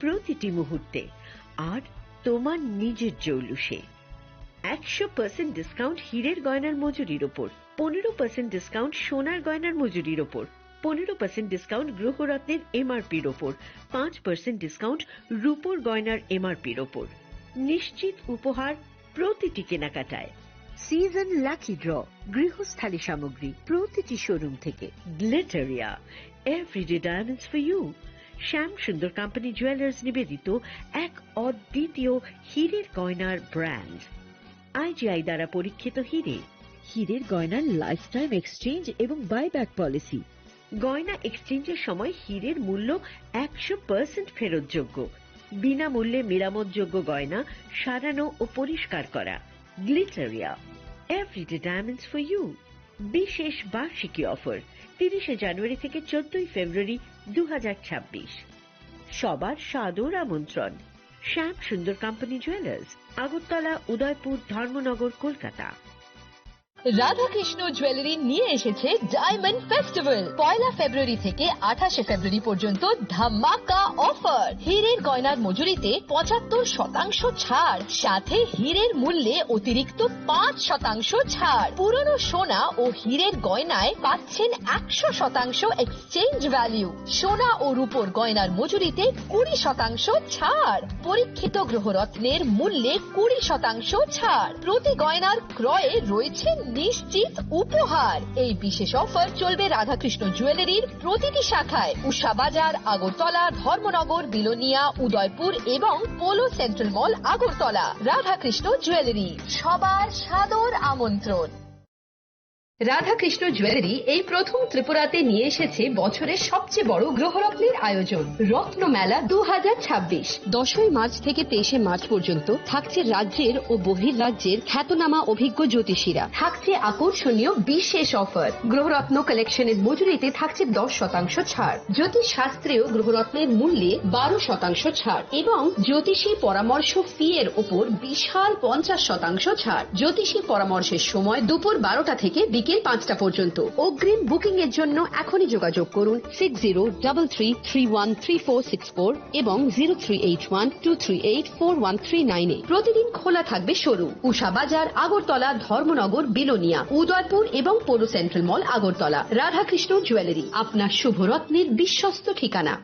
প্রতিটি মুহূর্তে আর তোমার নিজের জৌলুসে। 100% ডিসকাউন্ট হীরের গয়নার মজুরির ওপর, 15% ডিসকাউন্ট সোনার গয়নার মজুরির ওপর, 15% ডিসকাউন্ট গ্রহরত্নের এমআরপির ওপর, 5% ডিসকাউন্ট রূপোর গয়নার এমআরপির ওপর। নিশ্চিত উপহার প্রতিটি কেনাকাটায়। সিজন লাকি ড্র গৃহস্থালী সামগ্রী প্রতিটি শোরুম থেকে। Glitteria, everyday diamonds for you. Shyam Sundar company jewellers নিবেদিত এক অদ্বিতীয় হীরের গয়নার ব্র্যান্ড। আইজিআই দ্বারা পরীক্ষিত হীরে। হীরের গয়নার লাইফ টাইম এক্সচেঞ্জ এবং বাইব্যাক পলিসি। গয়না এক্সচেঞ্জের সময় হীরের মূল্য 100% ফেরতযোগ্য। বিনামূল্যে মেরামতযোগ্য গয়না সারানো ও পরিষ্কার করা। Glitteria, everyday diamonds for you. বিশেষ বার্ষিকী অফার 30 জানুয়ারি থেকে 14 ফেব্রুয়ারি 2026। সবার সাদর আমন্ত্রণ। শ্যাম Sundar company jewellers, Agartala, Udaipur, Dharmanagar, Kolkata. Radhakrishna jewellery নিয়ে এসেছে ডায়মন্ড ফেস্টিভ্যাল। 1 ফেব্রুয়ারি থেকে 28 ফেব্রুয়ারি পর্যন্ত ধামাকা অফার। হীরের গয়নার মজুরিতে 75% ছাড়, সাথে হীরের মূল্যে অতিরিক্ত 5% ছাড়। পুরনো সোনা ও হীরের গয়নায় পাচ্ছেন 100% এক্সচেঞ্জ ভ্যালু। সোনা ও রূপোর গয়নার মজুরিতে 20% ছাড়। পরীক্ষিত গ্রহরত্নের মূল্যে 20% ছাড়। প্রতি গয়নার ক্রয়ে রয়েছে নিশ্চিত উপহার। এই বিশেষ অফার চলবে রাধাকৃষ্ণ জুয়েলারির প্রতিটি শাখায়, উষা বাজার, আগরতলা, ধর্মনগর, বিলোনিয়া, উদয়পুর এবং পোলো সেন্ট্রাল মল, আগরতলা। রাধাকৃষ্ণ জুয়েলারি, সবার সাদর আমন্ত্রণ। রাধাকৃষ্ণ জুয়েলারি এই প্রথম ত্রিপুরাতে নিয়ে এসেছে বছরের সবচেয়ে বড় গ্রহরত্নের আয়োজন, রত্ন মেলা 2026। 10 মার্চ থেকে 23 মার্চ পর্যন্ত থাকছে রাজ্যের ও বহির্রাজ্যের খ্যাতনামা অভিজ্ঞ জ্যোতিষীরা। থাকছে আকর্ষণীয় বিশেষ অফার। গ্রহরত্ন কালেকশনের মজুরিতে থাকছে 10% ছাড়। জ্যোতিষ শাস্ত্রীয় গ্রহরত্নের মূল্যে 12% ছাড় এবং জ্যোতিষী পরামর্শ ফি এর ওপর বিশাল 50% ছাড়। জ্যোতিষী পরামর্শের সময় দুপুর 12টা থেকে বিকেল 5টা পর্যন্ত। অগ্রিম বুকিং এর জন্য এখনই যোগাযোগ করুন 6033313464 এবং 038123841339 এ। প্রতিদিন খোলা থাকবে শোরুম, উষা বাজার, আগরতলা, ধর্মনগর, বিলোনিয়া, উদয়পুর এবং পোলো সেন্ট্রাল মল, আগরতলা। রাধাকৃষ্ণ জুয়েলারি, আপনার শুভরত্নের বিশ্বস্ত ঠিকানা।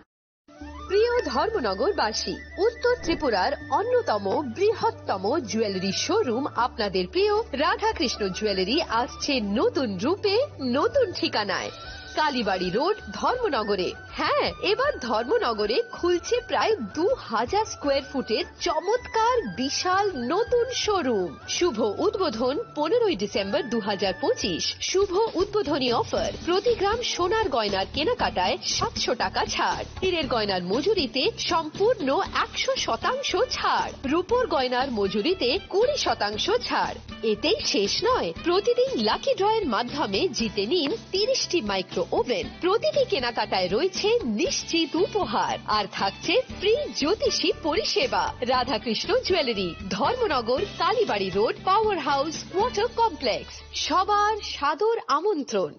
প্রিয় ধর্মনগরবাসী, উত্তর ত্রিপুরার অন্যতম বৃহত্তম জুয়েলারি শোরুম আপনাদের প্রিয় রাধাকৃষ্ণ জুয়েলারি আসছে নতুন রূপে, নতুন ঠিকানায়। কালীবাড়ি রোড, ধর্মনগরে। হ্যাঁ, এবার ধর্মনগরে খুলছে প্রায় 2000 স্কোয়ার ফুটের চমৎকার বিশাল নতুন শোরুম। শুভ উদ্বোধন 15 ডিসেম্বর 2025। শুভ উদ্বোধনী অফার, প্রতি গ্রাম সোনার গয়নার কেনাকাটায় 700 টাকা ছাড়। হীরের গয়নার মজুরিতে সম্পূর্ণ 100% ছাড়। রূপোর গয়নার মজুরিতে 20% ছাড়। এতেই শেষ নয়, প্রতিদিন লাকি ড্রয়ের মাধ্যমে জিতে নিন 30টি মাইক্রো ওভেন। প্রতিটি কেনাকাটায় রয়েছে নিশ্চিত উপহার আর থাকছে ফ্রি জ্যোতিষী পরিষেবা। Radhakrishna jewellery, Dharmanagar, Kalibari road, power house, water complex. সবার সাদর আমন্ত্রণ।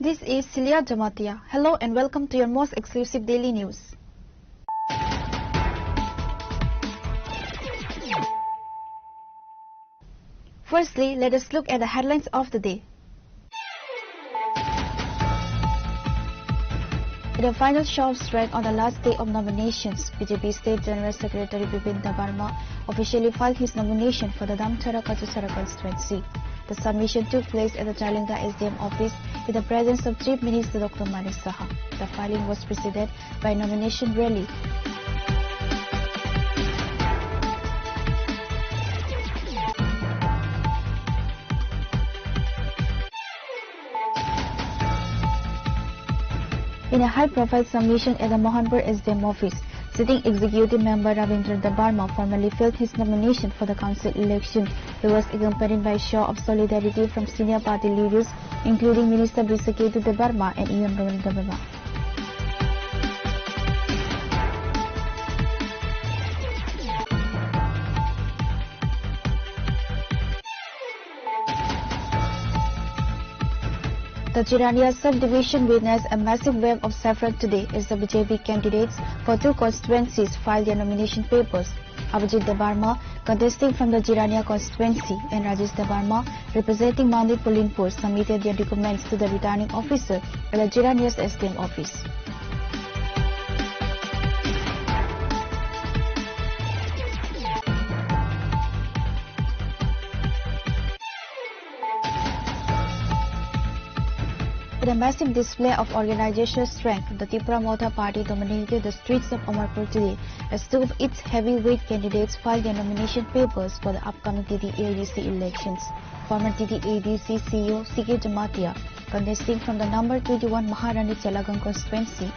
This is Celia Jamatia. Hello and welcome to your most exclusive daily news. Firstly, let us look at the headlines of the day. In the final short strike on the last day of nominations, BJP State General Secretary Bipin Debarma officially filed his nomination for the Damtara Kajusara constituency. The submission took place at the Jalinga SDM office with the presence of Chief Minister Dr. Manik Saha. The filing was preceded by a nomination rally. In a high-profile submission at the Mohanpur SDM office, sitting executive member Ravindra Dabarma formally filed his nomination for the council election. He was accompanied by a show of solidarity from senior party leaders, including Minister Brisaketu Dabarma and E.M. Ravindra Dabarma. The Chirania subdivision witnessed a massive wave of saffron today as the BJP candidates for two constituencies filed their nomination papers. Abhijit Dabarma, contesting from the Chirania constituency, and Rajesh Dabarma, representing Mandit Pulinpur, submitted their documents to the returning officer at the Chirania's SDM office. With a massive display of organizational strength, the Tripura Motha party dominated the streets of Amarpur today as two of its heavyweight candidates filed their nomination papers for the upcoming TTADC elections. Former TTADC CEO C.K. Jamatia, contesting from the number 21 Maharani Chalagang constituency,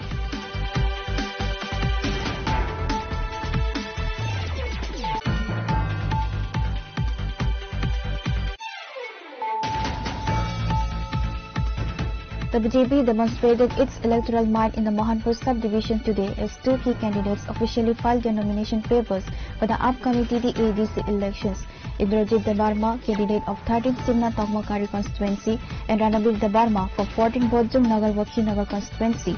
the BJP demonstrated its electoral might in the Mohanpur subdivision today as two key candidates officially filed their nomination papers for the upcoming TTADC elections. Indrajit Dabarma, candidate of 13th Simna Tokmakari constituency, and Ranabir Dabarma for 14th Bojjung Nagar Wakhi Nagar constituency.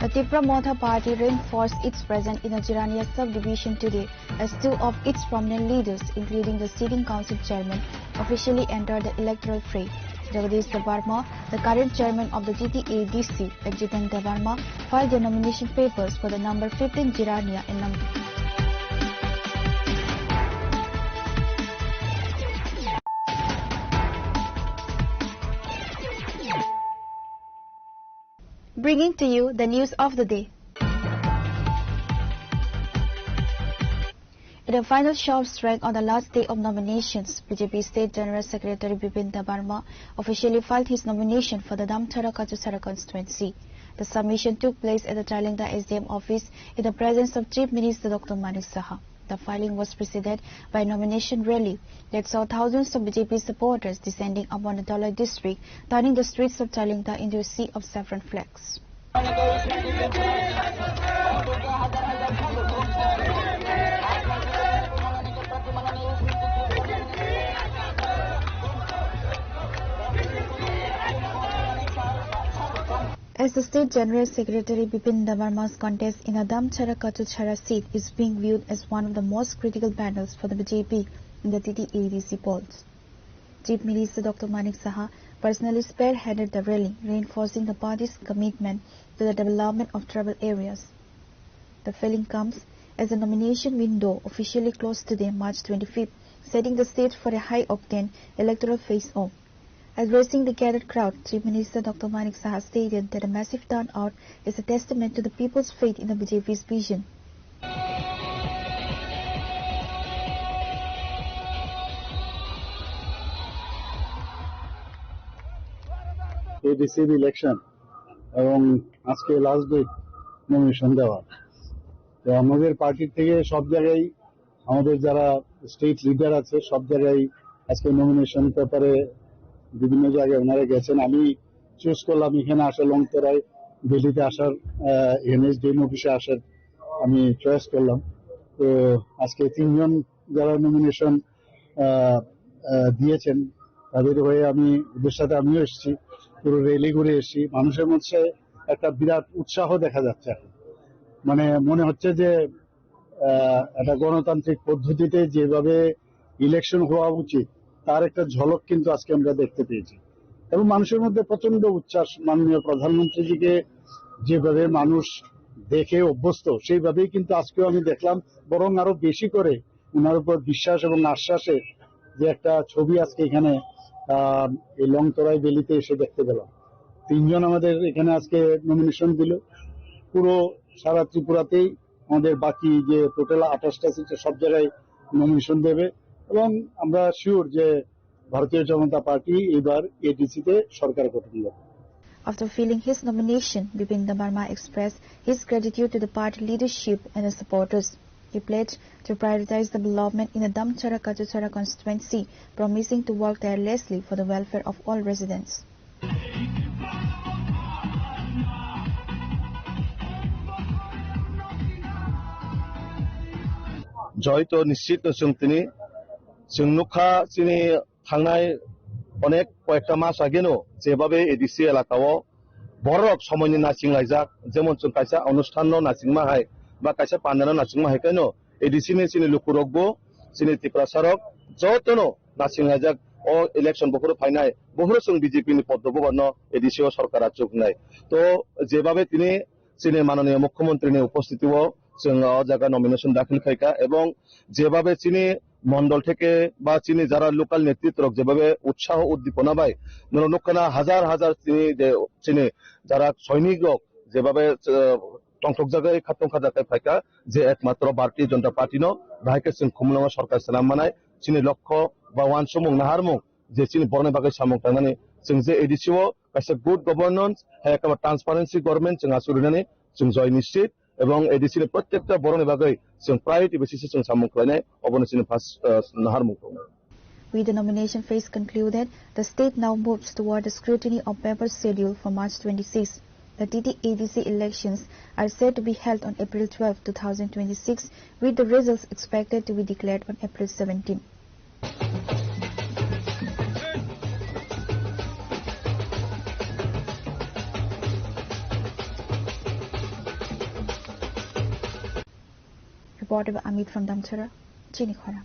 The Tripura Motha party reinforced its presence in the Chirania subdivision today as two of its prominent leaders, including the sitting council chairman, officially entered the electoral fray. Jagadish Dabarma, the current chairman of the TTADC, and Jiten Dabarma filed their nomination papers for the number 15 Chirania and number bringing to you the news of the day. In the final show of strength on the last day of nominations, BJP State General Secretary Bipin Dabarma officially filed his nomination for the Damthara Kachusara constituency. The submission took place at the Tralingta SDM office in the presence of Chief Minister Dr. Manik Saha. The filing was preceded by a nomination rally that saw thousands of BJP supporters descending upon the Toloi district, turning the streets of Tralingta into a sea of saffron flags. As the State General Secretary Bipin Dabarma's contest in the Damthara Kachusara seat is being viewed as one of the most critical battles for the BJP in the TTADC polls. Chief Minister Dr. Manik Saha personally spearheaded the rally, reinforcing the party's commitment to the development of tribal areas. The filing comes as the nomination window officially closed today, March 25th, setting the stage for a high-octane electoral face-off. Addressing the gathered crowd, Chief Minister Dr. Manik Saha stated that a massive turnout is a testament to the people's faith in the BJP's vision. ADC election এবং আজকে last date nomination দেওয়া। তো আমাদের party থেকে সব জায়গায় আমাদের যারা স্টেট লিডার আছে সব জায়গায় আজকে নমিনেশন পেপারে বিভিন্ন জায়গায় ওনারা গেছেন। আমি চুজ করলাম এখানে আসা লংতরায় দিল্লিতে আসার এনএসডিএম অফিসে আসার আমি চয়েস করলাম। তো আজকে তিনজন যারা নমিনেশন দিয়েছেন তাদের হয়ে আমি ওদের সাথে আমিও এসেছি, পুরো র্যালি করে এসেছি। মানুষের মধ্যে একটা বিরাট উৎসাহ দেখা যাচ্ছে। মানে মনে হচ্ছে যে একটা গণতান্ত্রিক পদ্ধতিতে যেভাবে ইলেকশন হওয়া উচিত তার একটা ঝলক কিন্তু আজকে আমরা দেখতে পেয়েছি এবং মানুষের মধ্যে প্রচন্ড উচ্ছ্বাস। মাননীয় প্রধানমন্ত্রীজিকে যেভাবে মানুষ দেখে অভ্যস্ত সেইভাবেই কিন্তু আজকেও আমি দেখলাম, বরং আরো বেশি করে ওনার উপর বিশ্বাস এবং আশ্বাসের যে একটা ছবি আজকে এখানে এই লংতরাই বেলিতে এসে দেখতে পেলাম। 3 জন আমাদের এখানে আজকে নমিনেশন দিল। পুরো সারা ত্রিপুরাতেই আমাদের বাকি যে টোটাল 28টা সিটে সব জায়গায় নমিনেশন দেবে এবং আমরা শিওর যে ভারতীয় জনতা পার্টি এবার এডিসিতে সরকার গঠন করবে। After filling his nomination, Bipin Debarma expressed his gratitude to the party leadership and the supporters. He pledged to prioritize development in the Damchara-Kachuchara constituency, promising to work tirelessly for the welfare of all residents. জয় তো নিশ্চিত তিনি নুখা চিনি থানায় অনেক কয়েকটা মাস আগেনো যেভাবে ADC এলাকাও বড় সময়নি নাচিং লাইজাক যেমন जों কাইসা অনুষ্ঠান নাচিংমা হাই বা কাইসা পান্ডানো নাচিংমা হাই কেন এডিসি নি চিনি লুকুরগবো চিনি ত্রিপুরা সারক যতনো নাচিং লাইজাক ও ইলেকশন বহর ফাইনাই বহর जों বিজেপি নি পদ্মবর্ণ এডিসি ও সরকারা চুকনাই তো যেভাবে তিনি চিনি মাননীয় মুখ্যমন্ত্রীনি উপস্থিতিও जों জায়গা নমিনেশন দাখিল খাইকা এবং যেভাবে চিনি মন্ডল থেকে বা চিনি যারা লোকাল নেতৃত্ব যেভাবে উৎসাহ উদ্দীপনা পায় নরনকানা হাজার হাজার চিনি যারা সৈনিক যেভাবে টংটক জায়গায় খাতম খাজাতে ফাইকা যে একমাত্র ভারতীয় জনতা পার্টি ন ভাইকে जों খুমলঙ্গ সরকার সালাম মানায় চিনি লক্ষ্য বা ওয়ান সমুং নাহারমুং যে চিনি বরনে বাগে সামুং থানানি जों যে এডিসিও কাছে গুড গভর্নেন্স হ্যাঁ একটা ট্রান্সপারেন্সি গভর্নমেন্ট जों আসুরিনানি जों জয় নিশ্চিত এবং এডিসির প্রত্যেকটা বরনে বাগে जों প্রায়োরিটি বেসিসে जों সামুং খাইনাय অবনে চিনি first নাহারমুং। With the nomination phase concluded, the state now moves toward the scrutiny of members' schedule for March 26. The TT-ADC elections are set to be held on April 12, 2026, with the results expected to be declared on April 17. Reported by Amit from Damchara, Chinikhara.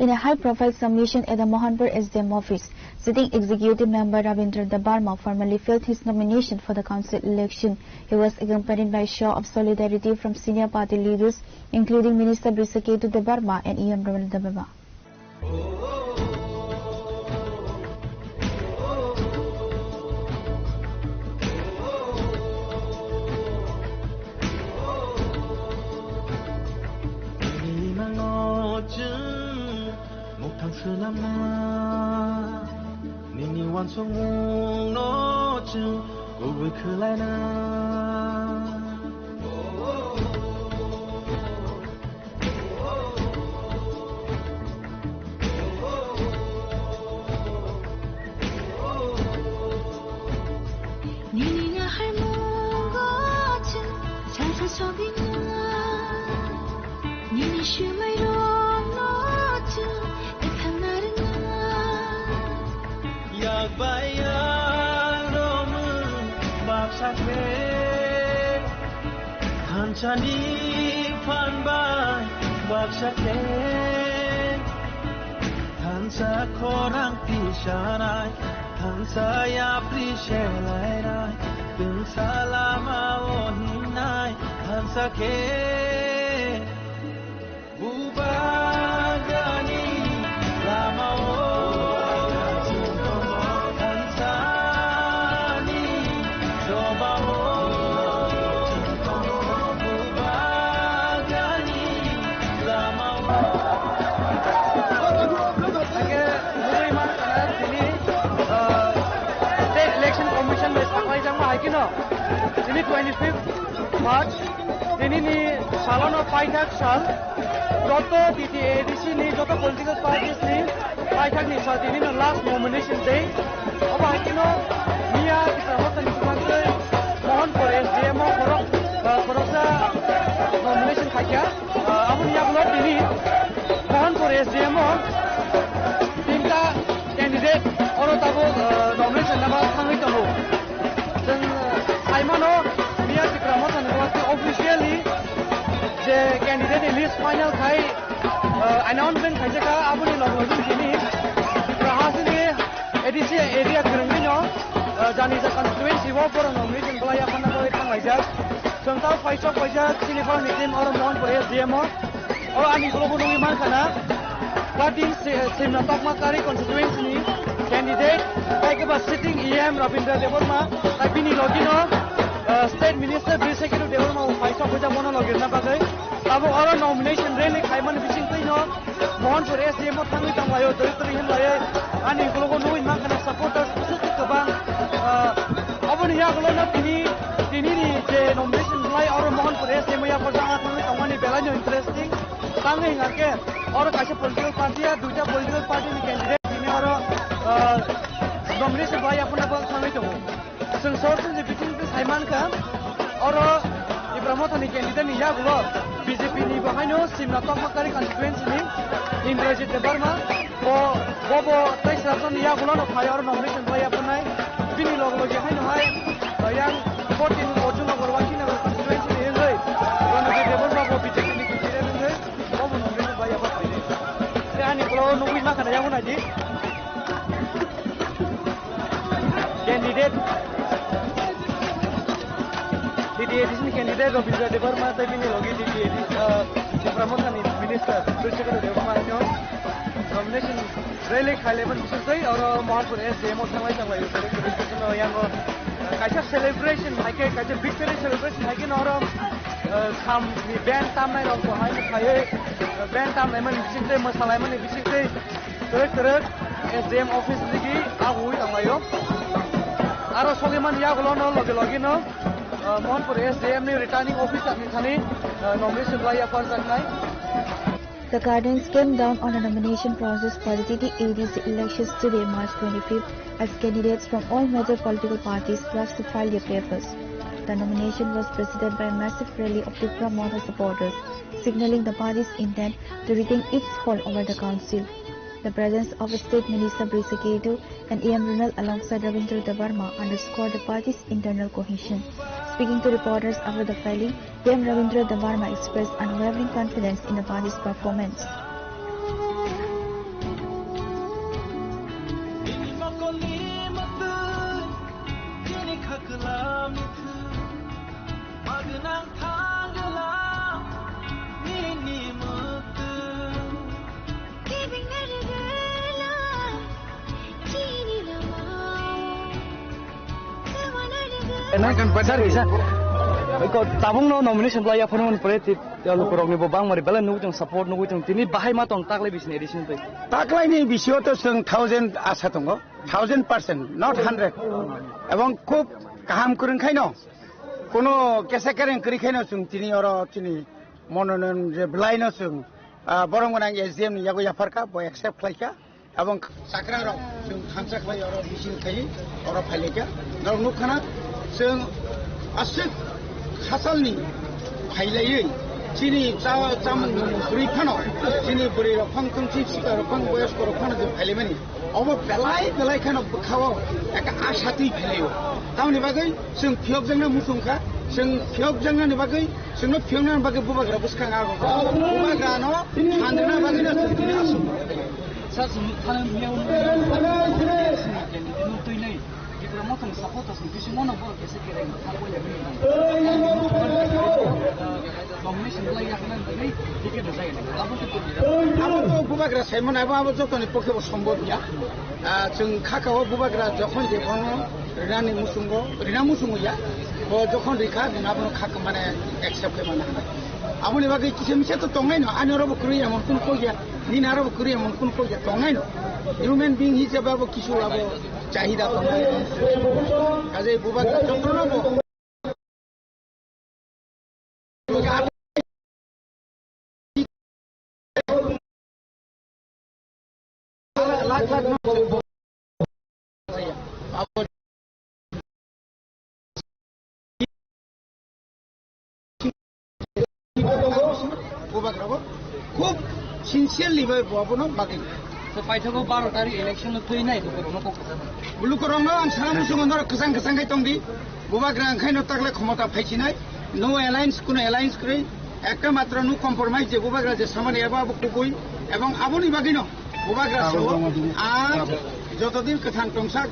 In a high-profile submission at the Mohanpur SDM office, sitting executive member Ravindra Debarma formally filled his nomination for the council election. He was accompanied by a show of solidarity from senior party leaders, including Minister Brisaketu Debarma and E.M. Raman Debarma. Nini wan song no chu go we khlai na Nini na hai mo go chu cha cha so bi na Nini shu mai ro no chu Hanchani Panbai Bakshake Hansa Korang Pishanai Hansa Yapri Shelai Dun Salama Oninai Hansa Ke Bubagani Lama Ini 25th March ini ni salon of Paithak sal joto TT-ADC ni joto political parties ni Paithak ni sal ini last nomination day oba kino niya kita hotan kumante mohon kore SDMO koroksa nomination khakia amun ya blot ini mohon kore SDMO tinta candidate oro tabo nomination nama thangai tabo Aimano niya tikramatan ko officially je candidate list final khai announcement khai ka abuni login kini rahasini ADC area kerengino jani sa constituency wo por nomination belaya kana ko thanglajak sengtau paisok pajak sinipal nitim or mon por SDM or ani globo nungi man kana party simna takma kari constituency ni candidate like ba sitting EM Rabindra Devarma bini logino state minister B secretary Devarma paisok pajak mono logirna bagai abo or nomination rally khaiman bising tino mon por SDM thangi tanglayo dori hinlaye ani globo nungi man kana supporters kabang aboni ya golona tini ni je nomination lai or mohon por SDM ya pajang thangi tangani belanyo interesting tangi ngake और कासे political party है दूसरा political party में candidate ने और nomination भाई अपना पर समय तो संसद से बिटिंग पे साइमान का और ये प्रमोद ने कैंडिडेट निया गुलो बीजेपी नि बहाइनो सिमना तकमाकारी कॉन्स्टिट्यूएंसी नि इंद्रजीत देवर्मा वो तैस रासन निया गुलो न फाय और नॉमिनेशन भाई अपना बिनी लोग लोग हाइनो हाय yang 14 वोटों न गरवाकी न कॉन्स्टिट्यूएंसी नि हेलै रनजीत देवर्मा वो बीजेपी नि कैंडिडेट ने वो नॉमिनेशन भाई अपना ani kalau nunggu makan aja pun aja candidate di di sini candidate Rabindra Devarma tapi ini logi di promotion minister Secretary Devarma itu nomination rally khale pun bisa और महापुर SDM संगलाई संगलाई itu yang kaca celebration haike kaca victory celebration haike और sam ni band tam nai rong ko hai khai band tam nai man bisingte masalai man bisingte terek SDM office ligi agui tanglayo aro sogeman ya golono logi no mohonpur SDM ni returning officer ni thani nomination lai apar saknai. The Guardians came down on the nomination process for the TT-ADC elections today, March 25th, as candidates from all major political parties rushed to file their papers. The nomination was preceded by a massive rally of different Mona supporters, signaling the party's intent to retain its hold over the council. The presence of State Minister Brisa Ketu and AM Runal alongside Rabindra Devarma underscored the party's internal cohesion. Speaking to reporters after the filing, AM Rabindra Devarma expressed unwavering confidence in the party's performance. Kan pasar bisa. Ko tabung no nomination play apa non politik ya lu korong ni bobang mari balen nu jeng support nu jeng tini bahai ma tong taklai bisni edition tu. Taklai ni bisio to seng 1000 asa tongo 1000% not 100. Ebong খুব কাহাম করুন খাইনো কোনো কেসা current করি খাইনো সুং তিনি or তিনি মনোনয়ন যে ব্লাইনো সুং বরং গোনাং SDM ইয়াগো ইয়াফারকা বয় एक्सेप्ट খাইকা এবং সাকরা র সুং খানসা খাই অর বিসিন খাই অর ফাইলেকা নর নুখানা जों आसि खासालनि फाइलायै चिनि चामन ब्रैफानाव चिनि बोरै रफां खोमसि सिगा रफां बयस्क रफां जों फाइलायमानि अब बेलाय खाना बोखावाव एक आसाति फाइलायो तावनि बागै जों फियबजोंनो मुसुंखा जों फियबजोंनो बागै जोंनो फियबनो बागै बुबाग्रा बुसखां आगो बुबाग्रानो सानना बागैनो जों आसु सा जों खालाम मियाव तुइनै promotion supporters ni kisi mono bol kese kira aku ya nomination lagi akan nanti dikit desain apa tu bubagra Simon abo jotoni pokhe সম্ভব ya जों खाखाव बुबाग्रा जखन जेखनो रिना मुसुंगो ya bo जखन रिखा जोंनाबो खाख माने एक्सेप्ट खालामनो हानाय आबोनि बागै किसे मिसे तो तंगाय न आनरबो कुरि एमन कुन कइया निनारबो कुरि एमन कुन कइया तंगाय न ह्युमेन बिंग हिसाबेबो किसु आबो चाहिदा तंगाय काजे बुबाग्रा जत्रनबो খুব সিনসিয়ারলি ভাবে ববনো বাকি তো পাইথাগো 12 তারিখ ইলেকশন থই নাই তো করনো কথা বুলু করনো আন সারা মুসুমন্দর কসাং কসাং গাই তংদি বুবাগ্রা খাইনো তাকলে ক্ষমতা ফাইছিনাই নো অ্যালায়েন্স কোন অ্যালায়েন্স করি একটা মাত্র নো কম্প্রোমাইজ যে বুবাগ্রা যে সামানে এবাবো কই এবং আবনি বাগিনো বুবাগ্রা সহ আর যতদিন কেথান টংসাক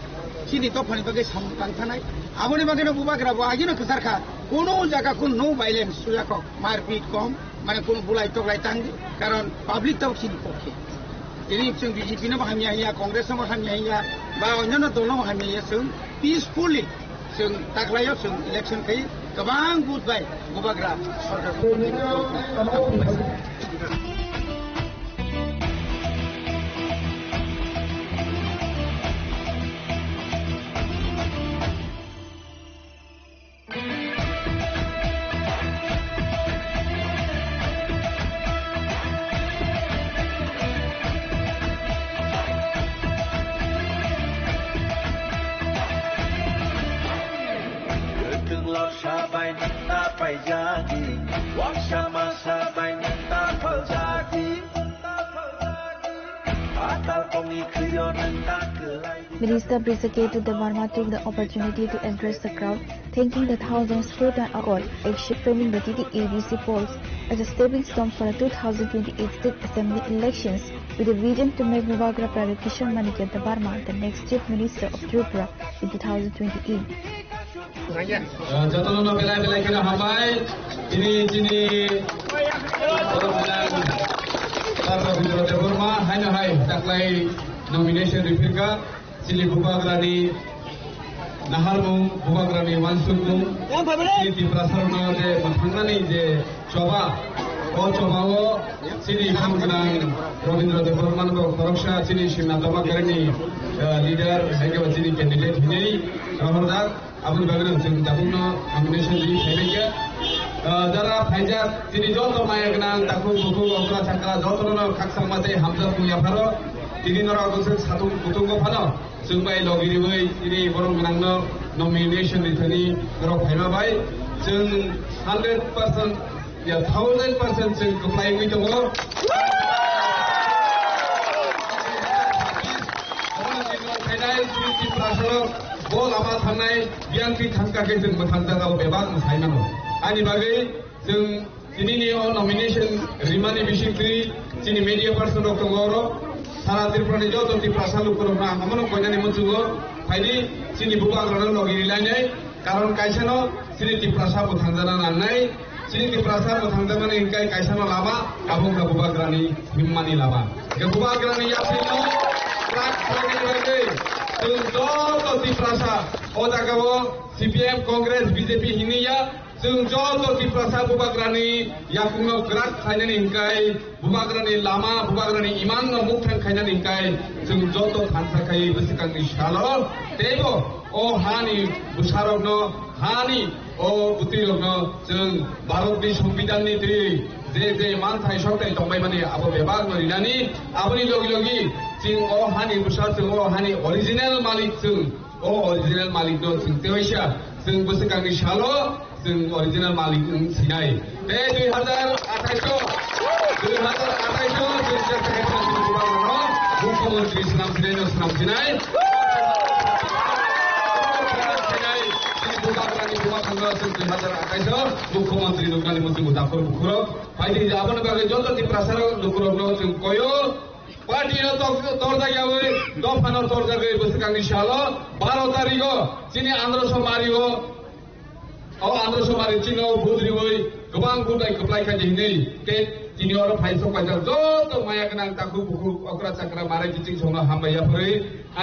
চিনি তফানি বাকি সামতাং থানাই আবনি বাকি বুবাগ্রা আগিনো কেসারখা কোনো জায়গা কোন নো ভাইলেন্স সুজাক মারপিট কম মানে কোন বুলাই টগলাই টাঙ্গি কারণ পাবলিক তাও চিনি পক্ষে ini जों बिजेपिनो बाहायनो हाया कंग्रेसनो बाहायनो हाया बा अन्यान्य दलनो बाहायनो हाया जों पिसफुलि जों दाख्लायाव जों इलेक्शन खायो गोबां बुथबाय बुबाग्रा Minister Brigadier Debarma took the opportunity to address the crowd, thanking the thousands who turned out and framing the TT-ABC polls as a stepping stone for the 2028 state assembly elections, with a vision to make Bubagra Pradip Kishore Manickar Debarma the next chief minister of Tripura in 2028. যতজন বেলায় কিনা হাবাই যিনি Rabindra Debbarma হাইনো high তাকলাই nomination রিফিকা চিনি বুবাগ্রানি নাহারমুং বুবাগ্রানি মানসুকমুং চিনি প্রসারণ যে থাंनानै যে সভা ও সভাও চিনি হামগনাং রবীন্দ্র দেববর্মানকো খরকসা চিনি সিমনা দমাকারনি লিডার হাইগো চিনি ক্যান্ডিডেট হিনেই রহরদার আবুল বাগরান जों दाबुनो नमिनेशन দি ফাইনাইয়া যারা ফাইজাক চিনি যত মায়াগনাং দাকু বুকু অকরা চাকরা যতনো খাকসাংমাতে হামজা বুয়াফারো তিনি নরা গসে সাতু কুতুঙ্গ ফানো जों बाय लगिरिबै चिनि बरं गनांनो नमिनेशन दिथनि रक फाइमाबाय जों 100% या 1000% जों कप्लायमै दङ बल आमा थांनाय बियानखि थांखाखै जों मोथांजागाव बेबाग मोसायनांगौ आंनि बागै जों दिनैनि नमिनेशन रिमानि बिसिंख्रि जोंनि मिडिया पार्सन दङ सारा त्रिपुरानि जत त्रिपुरा लुकरना हमनो कयनानि मजुगो फाइनि जोंनि बुबाग्रानो लगिरिलायनाय कारण कायसानो जोंनि त्रिपुरा साबो थांजाना लांनाय जोंनि त्रिपुरा साबो थांजानानै इंकाय कायसानो लाबा आबुंगा बुबाग्रानि हिम्मानि लाबा बुबाग्रानि याफिनो ट्राक ट्राकनि बागै जों जत त्रिपुरा ओ जागाव CPM कांग्रेस BJP हिनिया जों जत त्रिपुरा बुबाग्रानि याकुंनो ग्राक खायनानि इंकाय बुबाग्रानि लामा बुबाग्रानि इमान मुखथां खायनानि इंकाय जों जत थानसाखाय बसिकांनि सालो तेबो ओ हानि बुसारगनो हानि ओ बुतिरगनो जों भारतनि संविधाननि दै जे मानथाय सप्ताय तंबाय माने आबो बेबाग नरिनानि आबनि लगी जों ओ हानि बुसार जों ओ हानि ओरिजिनल मालिक जों ओ ओरिजिनल मालिक दं जों तेवैसा जों बसिकांनि सालो जों ओरिजिनल मालिक सिनाय बे 2028 जों सेक्रेटारि बुबाग्रानो मुख्यमंत्री सिनाय मुख्यमंत्री लोकानि मन्त्रि दाखर बुखुर फाइदि जाबन बागै जत त्रिपुरा लोकरनो जों कयो पार्टी तोर जायगावै दफानो तोर जायगाय बसिकांनि सालो 12 तारिखो चिनि आंध्र मारियो ओ आंध्र मारि चिनो बुद्रिवै गोबां बुदाय कप्लाय खादिनै ते चिनि और फाइसो पाजा जत माया गनां ताकु बुखु अकरा चक्रा मारे किचिं संनो हामबाया फरै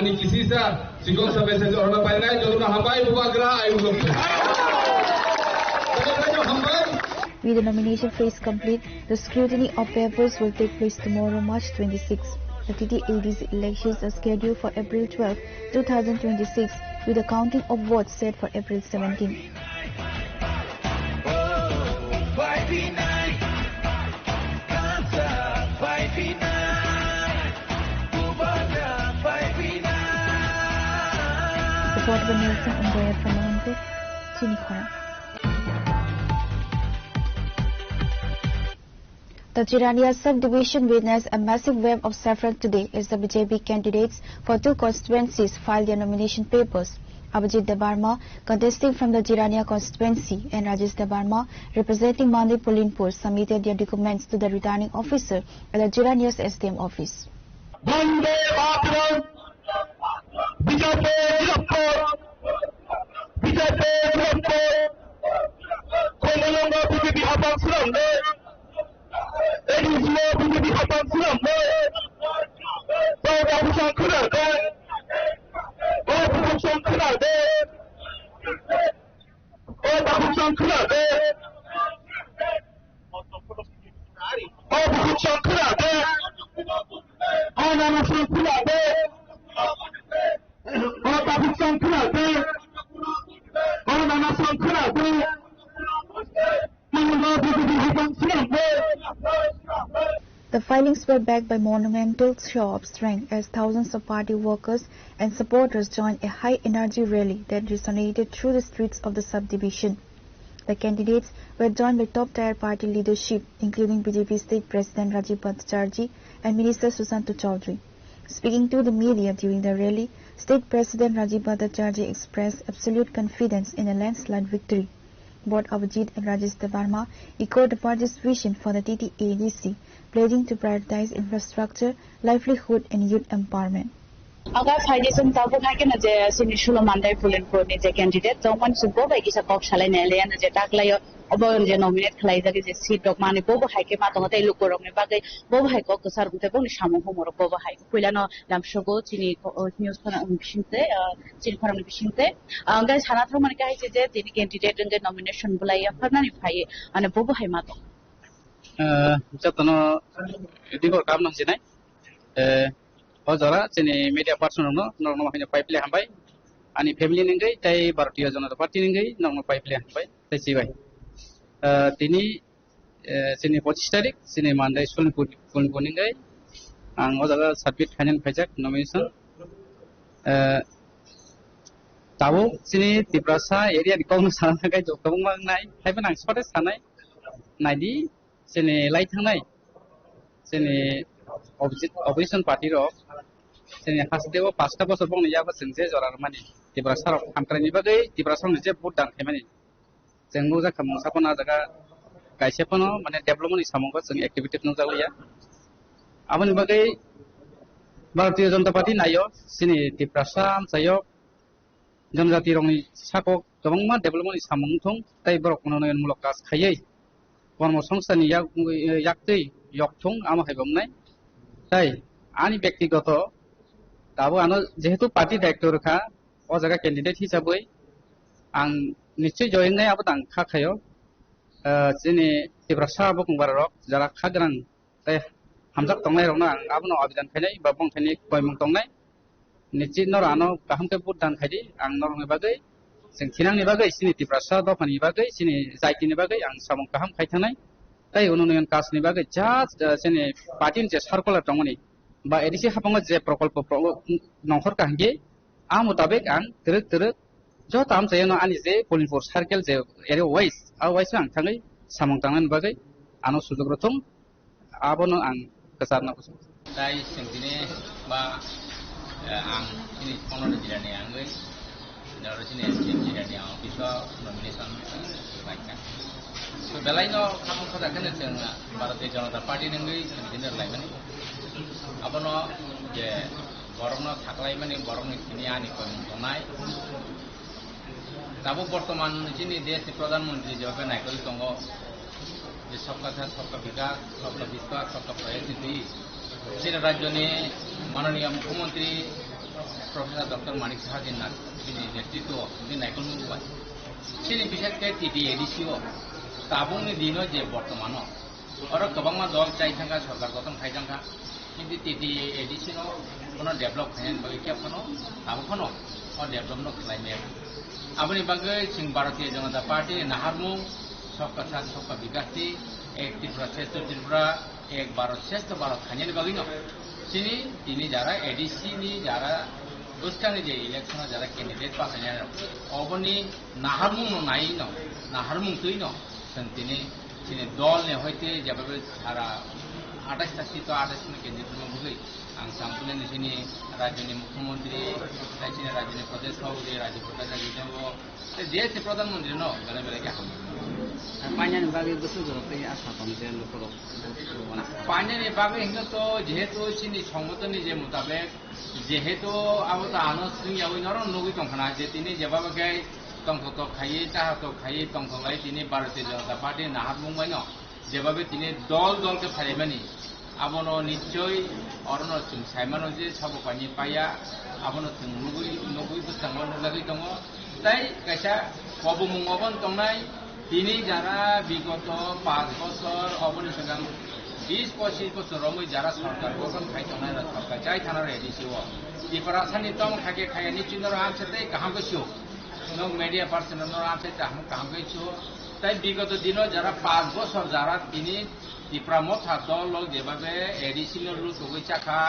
आनि किसिसा सिगोन सभेसे जरना पाइनाय जरना हामबाय बुबाग्रा आयुलो With the nomination phase complete, the scrutiny of papers will take place tomorrow, March 26. The TT-ABC elections are scheduled for April 12, 2026, with the counting of votes set for April 17. Report by Nelson Umboya from Mohanpur, Chinikhara. The Chirania subdivision witnessed a massive wave of saffron today as the BJP candidates for 2 constituencies filed their nomination papers. Abhijit Debarma, contesting from the Chirania constituency, and Rajesh Debarma, representing Mandi Pulinpur, submitted their documents to the returning officer at the Chirania's SDM office. BJP কমলঙ্গ BJP হাতান ছিলাম ADC BJP হাতান ছিলাম অভিযান খুলে অভিযান খুলে অভিযান খুলে অভিযান খুলে অনানুষ্ঠান খুলে অভিযান খুলে অনানুষ্ঠান খুলে The filings were backed by monumental show of strength as thousands of party workers and supporters joined a high-energy rally that resonated through the streets of the subdivision. The candidates were joined by top-tier party leadership, including BJP State President Rajiv Bhattacharjee and Minister Susanto Chaudhary. Speaking to the media during the rally, State President Rajiv Bhattacharjee expressed absolute confidence in a landslide victory. Both Abhijit and Rajesh Devarma echoed the party's vision for the TTADC, pledging to prioritize infrastructure, livelihood and youth empowerment. Agar faidison tabu khake na je sini shulo mandai pulen pro ni je candidate to man subo bai kisa kok salai ne le na je taklay obon je nominate khlai jagi je seat dok mani bo hai ke ma to tai luk rong ne bagai bo hai ko kusar bute bo ni samong homor bo hai puilano lamshogo chini news phana bishinte chini phana bishinte anga sana thro man kai je tini candidate nge nomination bulai phana ni phai ane bo hai ma to jatono digor kam na jinai Ojara sini media person no hanya pipeline hambai ani family ningai tai Bharatiya Janata Party ningai no pipeline hambai tai sibai tini sini 25 tarik sini mandai Solinpur ningai ang ojara submit khanen phaijak nomination tabo sini Tiprasa area di kong sana kai jokong mang nai haiban ang spot sanai naidi sini lai thangnai sini opposition party ro sini hasdeo 5 ta bosor bongni yaba sengje jorar mani Tiprasa ro kamkrani bagai Tiprasa ni je vote dan khemani jengmo ja kham sapona jaga kaisepano mane development samongko jeng activity no jaglia aboni bagai Bharatiya Janata Party nayo sini Tiprasa sayo जनजाति रंनि साको गोबांमा development सामंथं ताइ बरक उन्नयन मूलक काज खायै कर्म संस्थानि याक्तै यक्थं आमा हायबमनाय ताइ आनि व्यक्तिगत दाबो आनो जेहेतु पार्टी डाइरेक्टर खा अ जागा कैंडिडेट हिसाबै आं निश्चय जयनाय आबो दां खाखायो जेने तिब्रासा बकुंबार रक जारा खाग्रां ताइ हामजाक तंनाय रंना आं आबनो आबिदान खायनाय बा बंखायनि कयमं तंनाय निश्चित नरानो काहमके बुदान खायदि आं नरंनि बागै जों थिनांनि बागै सिनि तिब्रासा दफानि बागै सिनि जायतिनि बागै आं सामं काहम खायथानाय ताइ उन्नयन काजनि बागै जास्ट जेने पार्टीनि जे सार्कुलार दंमोन बा एडिसि हाबांगा जे प्रकल्प नंखर काहंगे आ मुताबिक आं तिरक ज ताम जायनो आनि जे पलिनपुर सार्केल जे एरे वाइस आ वाइस आं थाङै सामं तांनानि बागै आनो सुजुग रथं आबोनो आं गोसारना बसु ताइ सिंदिने बा ang ini konon jirani anggai, dari sini jirani ang bisa nomination baikkan. So belai no kamu kata kan itu Bharatiya Janata Party nenggai sendiri lain mana. Apa no je borong no thaklai mana borong ini ani kau mengenai. Tapi berteman sini dia si Perdana Menteri jawab naik kali tunggu. Je सबका था सबका विकास सबका विश्वास सबका प्रयास थी sini rajyoni mananiya mukhyamantri Professor Dr. Manik Saha jinna sini netritwo ini naikol mumbai sini bishekke TTADC o tabungni dino je bortomano oro gobangma dol chai thanga sarkar gotom khai thanga kintu TTADC no kono develop khayen bagi kya kono abo kono o develop no khlai me aboni bagai sing Bharatiya Janata Party naharmu सबका साथ सबका विकास थी एक त्रिपुरा श्रेष्ठ त्रिपुरा एक भारत श्रेष्ठ भारत खाने बगी न सिनी तिनी जारा एडीसी नि जारा उसका नि जे इलेक्शन जारा कैंडिडेट पाखाने अबनी नाहारमुं न नाई न नाहारमुं तुई न संतिनी सिनी दल ने होइते जाबाबे सारा 28 टा सीट 28 ने कैंडिडेट में बुगै आं सामपुने सिनी राज्यनि मुख्यमंत्री राज्यनि राज्यनि प्रदेश सभापति राज्य प्रधान राज्य देश प्रधानमंत्री न बेले बेले क्या Panjang bagi betul betul asal pemilihan lokal. Panjang bagi itu to jehetu sini songgotan ni je mutabek jehetu abu ta anos sini abu orang nugi tongkana je tini jawab bagai tongkok to khayi tongkok lai tini Bharatiya Janata Party nahat mumbai no jawab tini dol ke pharimani abono nichoi orono chung saimano je sabu pani paya abono chung nugi besangon lagi tongo tai kaisa kobu mungobon tongnai তিনি যারা বিগত 5 বছর অবনি সঙ্গাম 20-25 বছর রমই যারা সরকার গঠন খাইতনায় সরকার চাই থানার এডিসিও ইপরা সানি তম খাকে খায় নিচিন্দর আমসেতে কাহাম কইছো নং মিডিয়া পার্সন নর আমসে কাহাম কইছো তাই বিগত দিন যারা 5 বছর যারা তিনি ইপরা মথা দল যেভাবে এডিসিনো রু তগৈ চাখা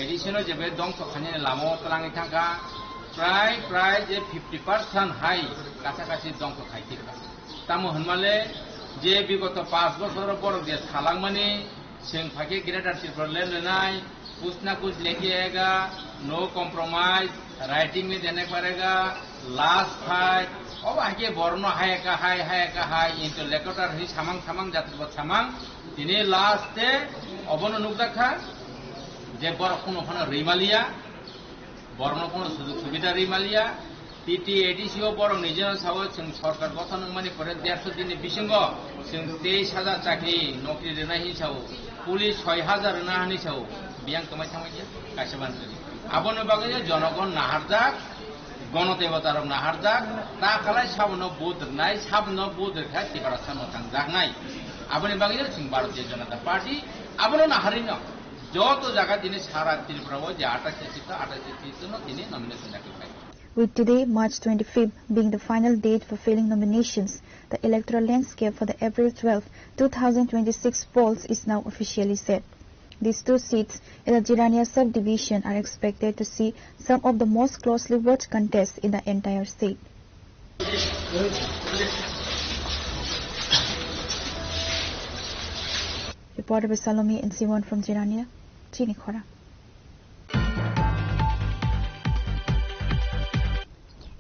এডিসিনো যেবে দং তখানি লামো তলাঙি থাকা প্রায় যে 50% হাই কাছাকাছি দং তো খাইতিকা তামো হনমালে যে বিগত 5 বছর পর যে সালাংমানি সেং ফাকে গ্রেটার সিফর लेनाय कुछ ना कुछ लेके आएगा नो कॉम्प्रोमाइज राइटिंग में देने पड़ेगा लास्ट फाइट अब आगे बर्न हाय इंटेलेक्चुअल ही सामांग जातिर सामांग दिने लास्टे अबन नुकदाखा जे बर कोनो रिमालिया बर्न कोनो सुजुग सुविधा रिमालिया टीटी एडीसीओ बड़ निजे साव सरकार गठन मानी 150 दिन बिसिंग 23,000 चाकरी नौकरी रेना हिसाब पुलिस 6,000 रेना हिसाब बियां कमाई थांबाय कासेबान आबन बागे जनगण नाहारजाक गणदेवतार नाहारजाक ता खालाय साबन बोदरनाय साबन बोदरखा तिबारा सानो थांजाकनाय आबन बागे जों भारतीय जनता पार्टी आबन नाहारिनो যত জায়গা দিনে সারা ত্রিপুরাও যে 28 সিট দিনে নমিনেশন রাখা। With today, March 25th, being the final date for filling nominations, the electoral landscape for the April 12, 2026 polls is now officially set. These two seats in the Jirania subdivision are expected to see some of the most closely watched contests in the entire state. Reporter by Salome and Simon from Jirania, Chinikhora.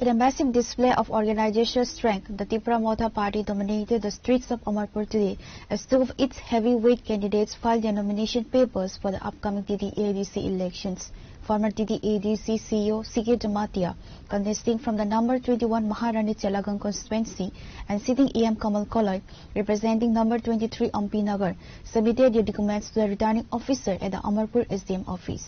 In a massive display of organizational strength, the Tripura Motha Party dominated the streets of Amarpur today as two of its heavyweight candidates filed their nomination papers for the upcoming TD-ADC elections. Former TD-ADC CEO C.K. Jamatia, contesting from the number 21 Maharani Chalagang constituency, and sitting EM Kamal Koloi, representing number 23 Ampi Nagar, submitted their documents to the returning officer at the Amarpur SDM office.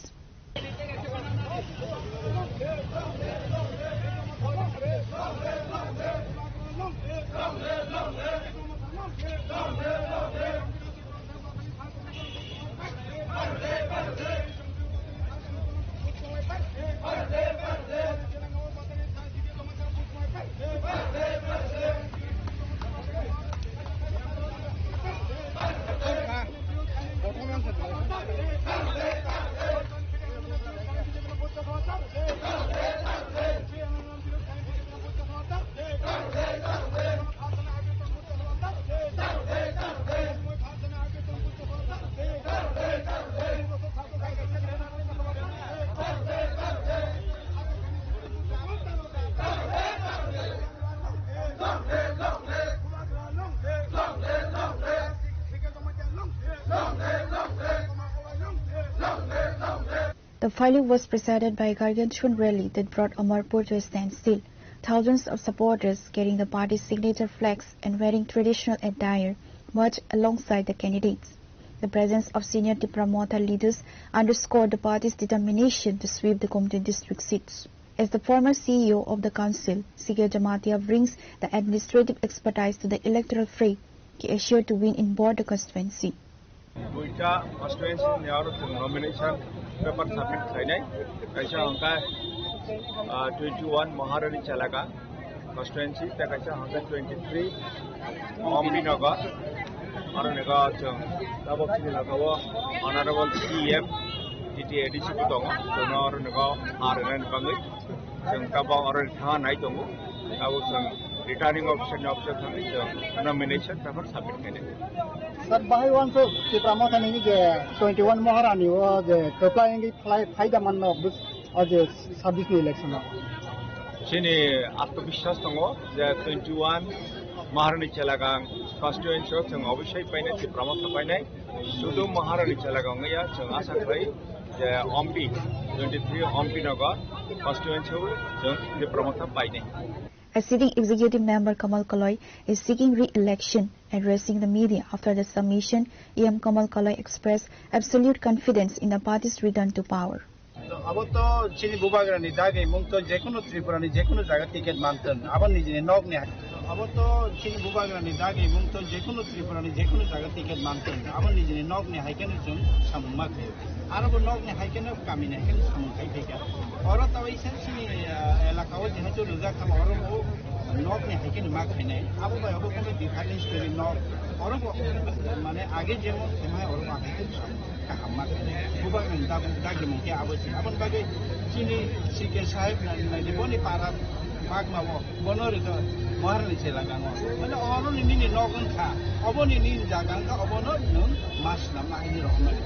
The filing was preceded by a gargantuan rally that brought Amarpur to a standstill. Thousands of supporters carrying the party's signature flags and wearing traditional attire marched alongside the candidates. The presence of senior Tripura Motha leaders underscored the party's determination to sweep the Komti district seats. As the former CEO of the council, C.K. Jamatia brings the administrative expertise to the electoral fray. He assured to win in both the constituency. Duita constituency near nomination paper submit khainai kaisa angka 21 Maharani Chalaga constituency ta kaisa angka 23 Ampi Nagar aru nega chung tabok chini lagawa honorable CM TT-ADC ko tongo tono aru nega RN bangai chung tabok aru thanga nai tongo tabu chung returning officer thangi chung nomination paper submit khainai. Sir, by one so Tripura Motha ni je 21 Maharani o je applying फायदा मान्न बस आज 26 election sini atmabishwas tongo je 21 Maharani Chalagang constituency of Obishay Painted, the Pramata Painai, Sudu Maharani Chalaganga, Asakrai, the Ompi, 23 Ompi Naga, constituency of the Pramata Painai. A sitting executive member Kamal Kaloy is seeking re-election. Addressing the media after the submission, EM Kamal Kaloy expressed absolute confidence in the party's return to power. अब तो चीनी बुबाग्रानी दागे मुंग तो जेकुनो त्रिपुरानी जेकुनो जागा ticket मांगतन अब निजे knock ने अब तो चीनी बुबाग्रानी दागे मुंग तो जेकुनो त्रिपुरानी जेकुनो जागा टिकट मांगतन अब निजे नॉक ने हाइकेन जों सामुमा खे आरो वो नॉक ने हाइकेन कामी ने हाइकेन सामु खाइ फेका और तो इसे चीनी इलाकाओ जेहतु रुजा खाम और वो नॉक ने हाइकेन मा खाइने अब भाई अब कोई डिफाइनिंग स्टोरी नॉक और वो माने आगे जेमो सेमाय और आगे kahamat kubang minta dagi mungkin abis abang bagi sini si kesahib nanti boni para magma wo bonor itu Maharani Chalaganga mana orang ini nogon kah abon ini jagan kah abonor nun mas nama ini rohman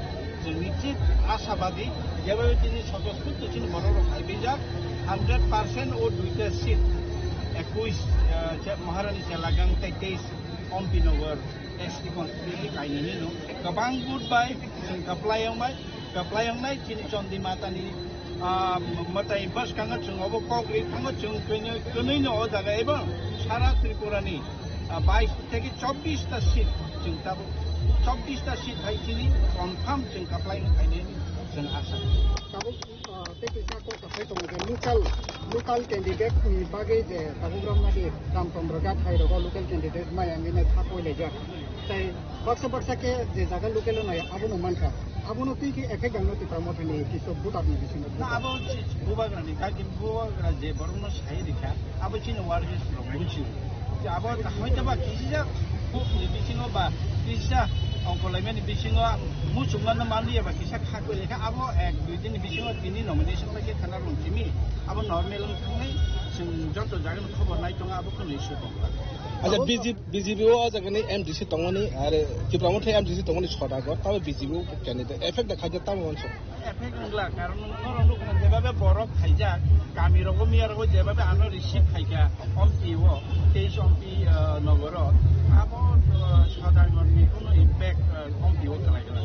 jadi asabadi jika ini satu tu sini mororo bisa 100% or duit seat ekuis Maharani Chalaganga tekis Ompi Nogor SD konstitusi kain ini no kabang goodbye kaplayang mai cini condi mata ni mata ibas kangat cung obo kogri kangat cung kene no daga eba sara Tripura ni 22 থেকে 24 টা seat cung tabu 24 টা seat hai cini confirm cung kaplayang kain ini cung asa tabu teki sako kapai to local candidate ni bagai je tabu gram na di kam tomrogat hai rogo local candidate mai angine thapo leja tai baksa ke je jaga local na abuno manka abuno ti ki effect angno ti promote ni ki so buta ni bisin na abo bubagra ni ka ki bubagra je borno sai dikha abo chino warjes ro buchi je abo hoita ba kisia bu ni bisingo ba kisia ongkolaimen ni bisingo musungan na mandi ba kisia khakwe lekha abo ek dui din bisingo tini nomination ba ke khana runtimi abo normal ngai sing joto jaga no khobor nai tonga abo kono issue ko अच्छा BJP वो आज अगर MDC तंगनी अरे त्रिपुरा में MDC तंगनी छोड़ा गया तब BJP वो कैंडिडेट इफेक्ट देखा जाता है उनसे इफेक्ट उनला कारण उन्होंने लोग जेबाबे बरफ खाइजा कामी रगो मिया रगो जेबाबे आनो रिसीव खाइजा ओमपी वो तेज ओमपी नगर अब साधारण में कोनो इम्पैक्ट ओमपी वो चलाएगा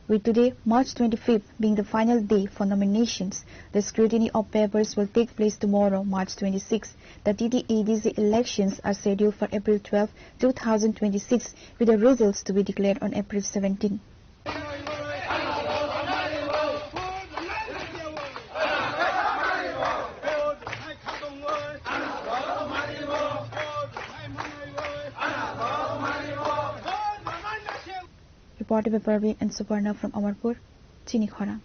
With today, March 25th, being the final day for nominations, the scrutiny of papers will take place tomorrow, March 26th. The TT-ADC elections are scheduled for April 12, 2026, with the results to be declared on April 17. Reported by Parveen and Suparna from Amarpur, Chini Khora.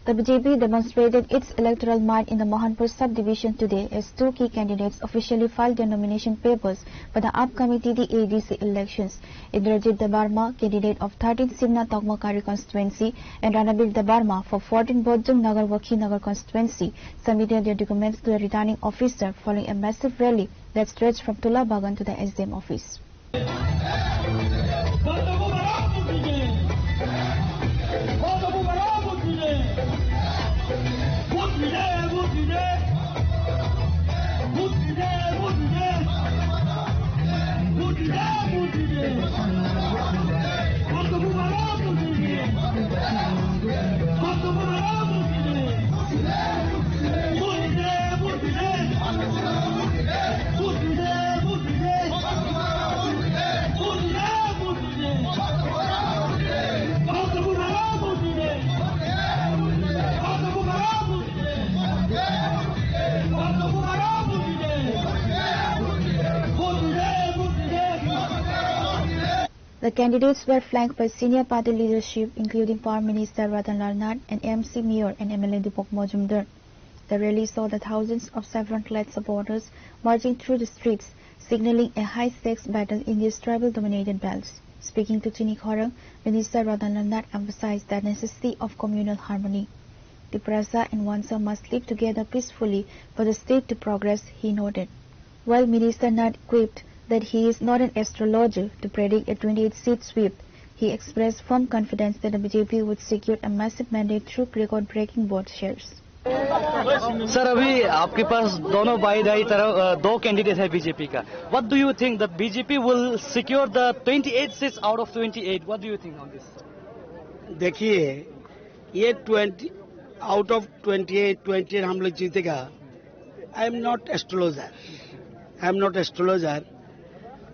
The BJP demonstrated its electoral might in the Mohanpur subdivision today as two key candidates officially filed their nomination papers for the upcoming TT-ADC elections. Indrajit Debarma, candidate of 13 Simna Tokmakari constituency, and Ranabir Debarma for 14 Bodjung Nagar Wakhi Nagar constituency submitted their documents to the returning officer following a massive rally that stretched from Tula Bagan to the SDM office. The candidates were flanked by senior party leadership, including Power Minister Ratan Lal Nath and MC Mayor and MLA Deepak Majumdar. The rally saw the thousands of saffron-clad supporters marching through the streets, signaling a high-stakes battle in these tribal-dominated belts. Speaking to Chini Khora, Minister Ratan Lal Nath emphasized the necessity of communal harmony. The Prasa and Wansa must live together peacefully for the state to progress, he noted. While Minister Nath quipped that he is not an astrologer to predict a 28-seat sweep, he expressed firm confidence that the BJP would secure a massive mandate through record-breaking vote shares. Sir अभी आपके पास दोनों by दाई तरफ दो candidate है BJP का. What do you think the BJP will secure the 28 seats out of 28? What do you think on this? देखिए, ये 20 out of 28 हम लोग जीतेगा. I am not astrologer,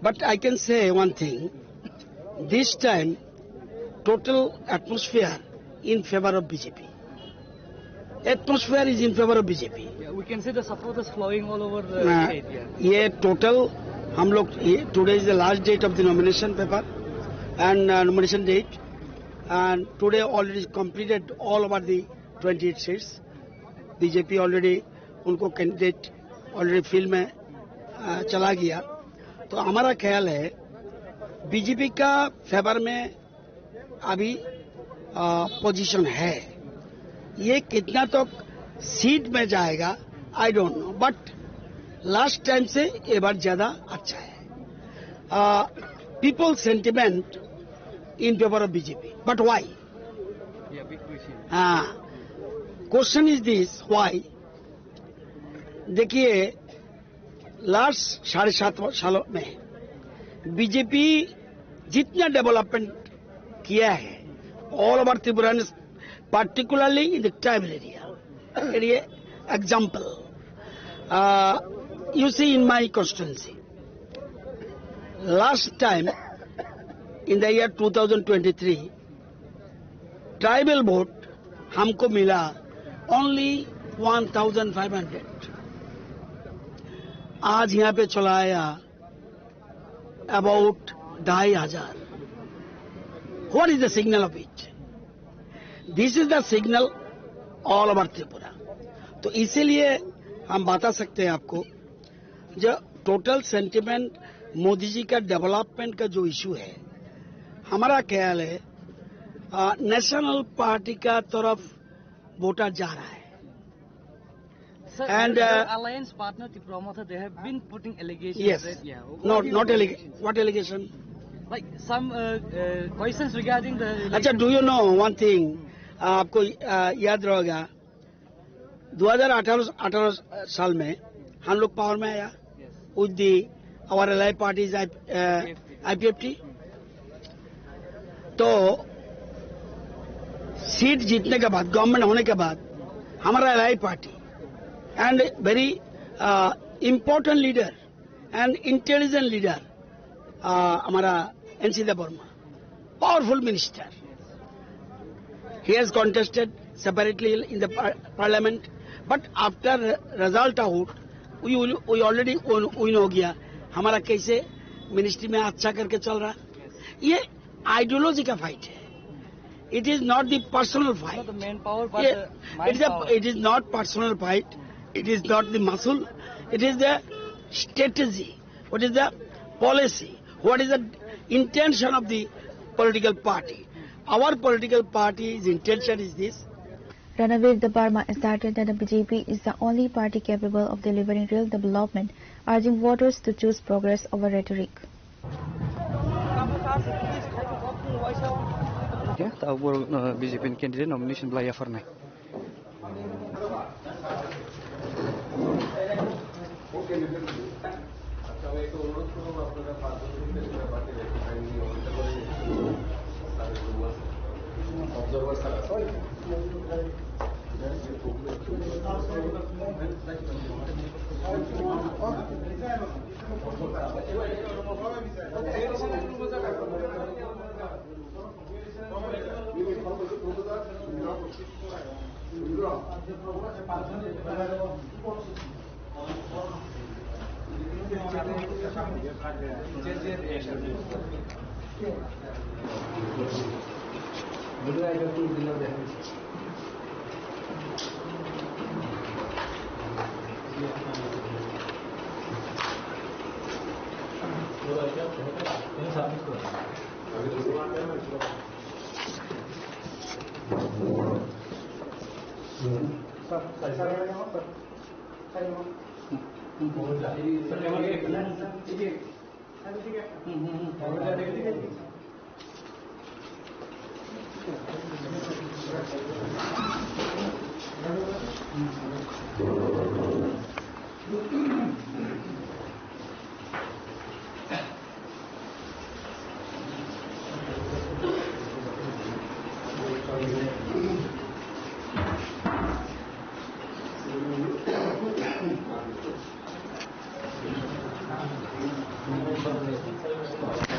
but I can say one thing. This time total atmosphere in favour of BJP. Atmosphere is in favor of BJP. Yeah, we can see the support is flowing all over the state. Yeah. ये total हम लोग today is the last date of the nomination paper and nomination date, and today already completed all over the 28 seats. BJP already उनको candidate already field में चला गया. तो हमारा ख्याल है बीजेपी का फेवर में अभी पोजीशन है. ये कितना तो सीट में जाएगा I don't know, but last time से ये बार ज्यादा अच्छा है. People sentiment in favour of BJP, but why? Question is this, why? देखिए, लास्ट 7.5 सालों में बीजेपी जितना डेवलपमेंट किया है all over Tripura, particularly in the tribal area. Example, you see in my constituency, last time in the year 2023, tribal vote हमको मिला only 1,500. आज यहाँ पे चला आया about 2,500. What is the signal of it? This is the signal all over Tripura. तो इसीलिए हम बता सकते हैं आपको, जो टोटल सेंटिमेंट मोदी जी का डेवलपमेंट का जो इशू है, हमारा ख्याल है नेशनल पार्टी का तरफ वोटर जा रहा है. And alliance partner Tipramotha, they have been putting allegations. Yes. That, yeah. Not allegation. What allegation? Like some questions regarding the. अच्छा, do you know one thing? आपको याद रहेगा 2018 साल में हम लोग पावर में आया with the our ally parties IPFT. तो सीट जीतने के बाद, गवर्नमेंट होने के बाद, हमारा ally party and very important leader and intelligent leader हमारा NC Devarma, powerful minister. He has contested separately in the parliament, but after result out, we already win हो गया. हमारा कैसे मिनिस्ट्री में अच्छा करके चल रहा. ये आइडियोलॉजी का फाइट है. It is not the personal fight. Not the manpower, but it is not personal fight. It is not the muscle. It is the strategy. What is the policy? What is the intention of the political party? Our political party's intention is this. Ranavir Devarma asserted that the BJP is the only party capable of delivering real development, urging voters to choose progress over rhetoric. Ya, tahu BJP candidate nomination belaya for naik.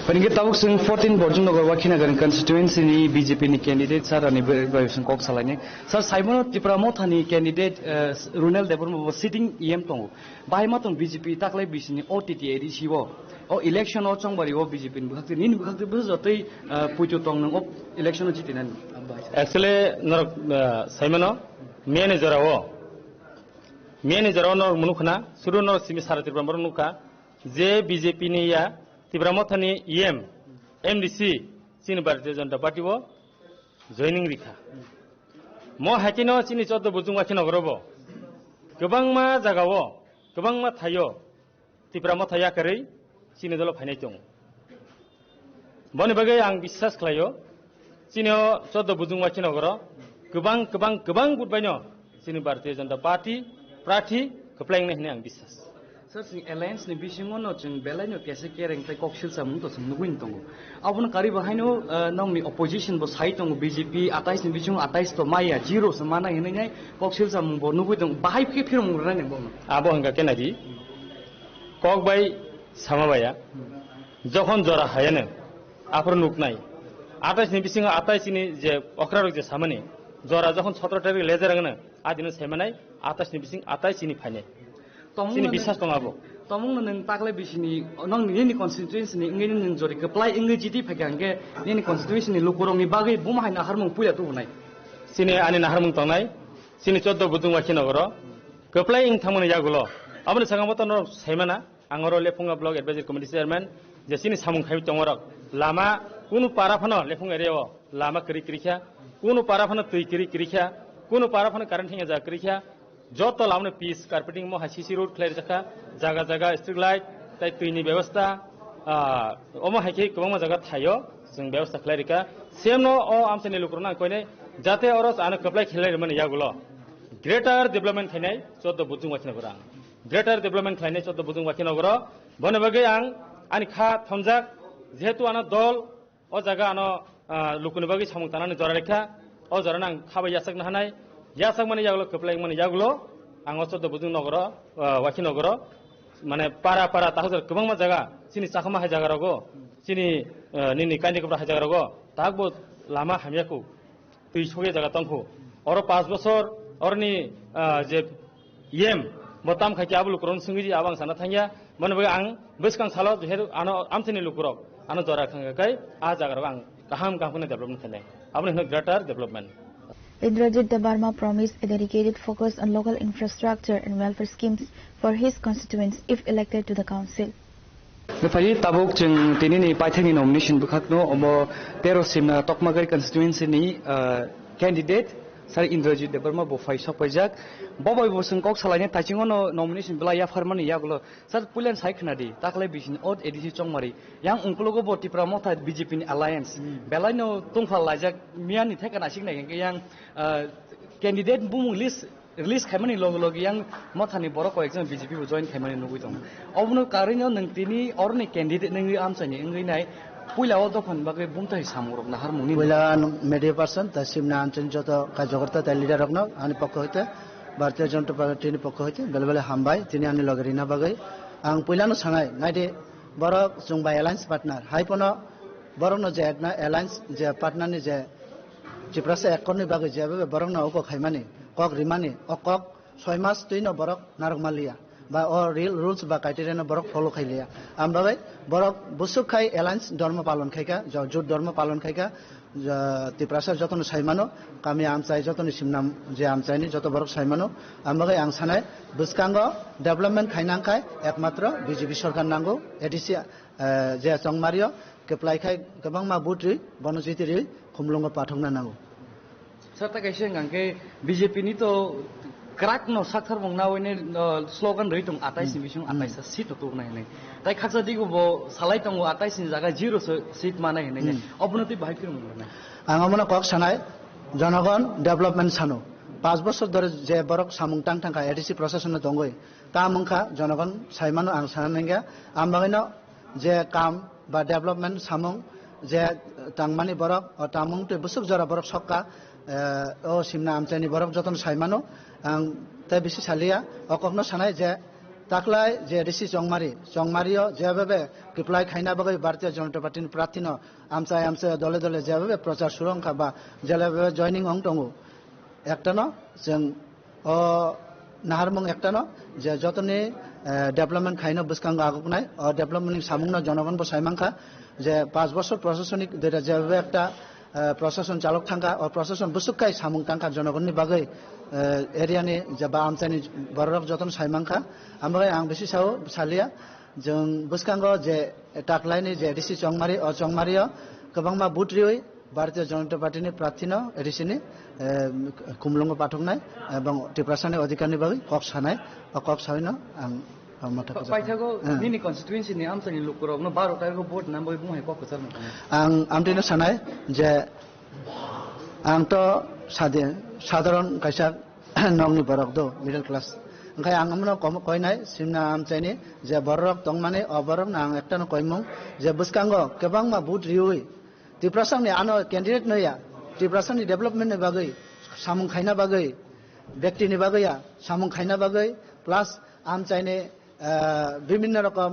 Paling kita tahu seng 14 borjun nogor wakina garing constituency ni BJP ni candidate sar ani berbagai kok salahnya. Sar Simon Tipramot hani candidate Runel Debor mo sitting EM tongo. Bahai matong BJP taklai bisini OTT edisi wo. O election o chong bari o BJP ni bukan ni bukan bus jotai pujo tong nang o election o jitinan. Actually nor Simon manager wo. Manager o nor munukna suru nor simi sar Tipramot nuka je BJP ni ya Tibramothani EM, MDC, Sini Bharatiya Janata Party wo joining rikha. Mo hakino sini choddo bujung wakino gorobo. Gobang ma jaga wo, gobang ma thayo. Tibramoth ya karai sini dolo phainai tong. Boni bagai ang biswas khlayo. Sini choddo bujung wakino goro. Gobang budbaino Sini Bharatiya Janata Party prathi keplaing neh ang biswas. Sir, sing alliance ni bisingon no jeng belai no kese kereng tai koksil samung to sing nuguin tongo. Abun kari bahai no nong ni opposition bo sai tongo BJP atais ni bising atais to maya zero semana ini nyai koksil samung bo nuguin tongo bahai ke phir mung rane bo. Abo hangga kenadi kok bai sama baya jokhon jora hayane apro nuk nai atais ni bising atais ni je okrarok je samani jora jokhon 17 tarik lejer ngana adino semanai atais ni bising atais ni phane. Sini bisas tong abo. Tomong neng taklai bisini, nong ni constituency ni ingin neng jori keplai ingin jadi pegang ke ni constituency ni lukurong ni bagai bumah nahar mung puya tu nai. Sini ani nahar mung tong nai. Sini choddo budung wakino goro. Keplai ing thamone yagulo. Abone sangamoto no semana angoro lepunga blog advisory committee chairman je sini samung khai tongorok lama kunu parafano lepung area wo lama kiri kirikha kunu parafano tui kiri kirikha kunu parafano current hinga ja kirikha joto lamne piece carpeting mo hasisi road clear jaka jaga street light tai tuini ବ୍ୟବস্থা omo haiki kobangma jaga thayo jeng ବ୍ୟବস্থা clarika same no o amtene lukrona koine jate oros ana kaplai khelai mane yagulo greater development thainai choddo bujung wakhina gora greater development thainai choddo bujung wakhina gora bone bagai ang ani kha thamjak jehetu ana dol o jaga ano lukuni bagai samung tanani jora rekha o jora nang khabai yasak na hanai yasak mane yagulo keplai mane yagulo ang choddo bujung nogoro wakhina gora মানে পারা তাহলে গোবাংমা জায়গা চিনি চাখমা high জায়গা রগো চিনি নিনি কাইনি কবরা high জায়গা রগো তাকবো লামা হামিয়াকু তুই সগে জায়গা তংখু অর 5 বছর অরনি যে ইএম বতাম খাইকি আবুল করন সুঙ্গি আবাং সানা থাঙ্গিয়া মানে আং বেসকাং সালো যেহেতু আনো আমথিনি লুকুরক আনো জরা খাঙ্গাকাই আ জায়গা রগ আং কাহাম কাহামনে ডেভেলপমেন্ট থানে আপনি greater development Indrajit Debarma promised a dedicated focus on local infrastructure and welfare schemes for his constituents if elected to the council. Nafai tabuk jeng tini ni paithani nomination bukakno omo 13 simna Tokmagari constituency ni candidate sari Indrajit Debarma bo fai sopajak boboy bo sengkok salanya tachingono nomination bela ya farmani ya gulo sar pulen sai khnadi taklai bisin od edisi chongmari yang ungkulogo bo Tipramotha BJP ni alliance belaino tungfal lajak miani thekana sikna yang candidate bumung list release khaimani log yang mothani borok ekjon BJP bo join khaimani nugui tong obno karino nang tini orni candidate nang amsani ngai nai puila o dofan bagai bumtai samurok nahar muni puila media person ta simna anchan joto kajogarta ta leader rokno ani pokko hoite Bharatiya Janata Party ni pokko hoite belbele hambai tini ani logerina bagai ang puila no sangai ngaide borok jungbai alliance partner haipono borok no je ekna alliance je partner ni je Tiprasa ekoni bagai je borok no ko khaimani kok rimani okok 6 mas tuino borok narokmalia বা rules বা criteria বরক follow খাইলিয়া আমরাবে বরক বুসুক খাই alliance ধর্ম পালন খাইকা jute ধর্ম পালন খাইকা তিপ্রাসার যতন সাইমানো কামি আমচাই যতন সিমনাম যে আমচাইনি যত বরক সাইমানো আমরাবে আং সানায় বুসকাঙ্গ ডেভেলপমেন্ট খাইনাংখাই একমাত্র বিজেপি সরকার নাঙ্গো এডিসি যে চংমারিও কেপ্লাই খাই গোবাং মা বুটরি বনজিতিরি খুমলুঙ্গ পাঠংনা নাঙ্গো sarta kaise ngangke BJP ni to crack no sakthar bongna wene slogan rei tong 28 ni bisung 28 seat to na hene tai khaksa digo bo salai tong 28 ni jaga 0 seat mana hene অবনতি ভাই কি মনে না আঙামনা cock সানাই জনগণ development সানো 5 বছর ধরে যে বরক সামুং টাং টাংকা এডিসি প্রশাসন দঙ্গই তা মুখা জনগণ সাইমানো আং সানাঙ্গা আমবাগিনো যে কাম বা ডেভেলপমেন্ট সামুং যে টাংমানি বরক ও তামুং তে বুসুক জরা বরক সক্কা ও সিমনা আমচানি বরক যতন সাইমানো আং তাই বেশি সালিয়া অকখনো সানাই যে তাকলাই যে ঋষি চংমারিও যেভাবে কিপ্লাই খাইনা বাগৈ ভারতীয় জনতা পার্টির প্রার্থী আমসা দলে দলে যেভাবে প্রচার সুরক্ষা বা যেভাবে জয়নিং অং দङ একটানো जों नाहारमंग एकटानो जे जतने डेभलपमेंट खाइनो बसकांग आगुनाय डेभलपमेंट सामुंगनो जनगण बसाइमांखा जे 5 বছর प्रशासनिक देरा जेबे एकटा प्रशासन चालक थांगा और प्रशासन बुसुकाय सामुंग थांगा जनगणनि बागै एरियानि जेबा आमसानि बररक जतन साइमांखा आमबाय आं बेसि साव सालिया जों बसकांग जे टाकलाइनि जे ऋषि चंगमारियो गोबांमा बुट्रियै भारतीय जनता पार्टी प्रार्थी ऋषिनि कुमलुंग पाठकनाय एवं टिप्रासानि अधिकारनि बागै कक सानाय कक साइनो आं पाइथागो निनि कन्स्टिट्युएन्सि नि आमसानि लोकरनो 12 तारिखको भोट नाम बय बुंहाय कक सर आं आमदिनो सानाय जे आंथ साधारण कायसा नंनि बरक दो मिडल क्लास ओंखाय आं आमनो कयनाय सिमना आमसाइनि जे बरक दंमाने अबरक आं एकटानो कयमुं जे बसकांगो गोबांमा भोट रिउय टिप्रासानि आनो कैंडिडेट नया टिप्रासानि डेभलपमेंट नि बागै सामुं खाइना बागै व्यक्तिनि बागैया सामुं खाइना बागै प्लस आमचाइने विभिन्न रकम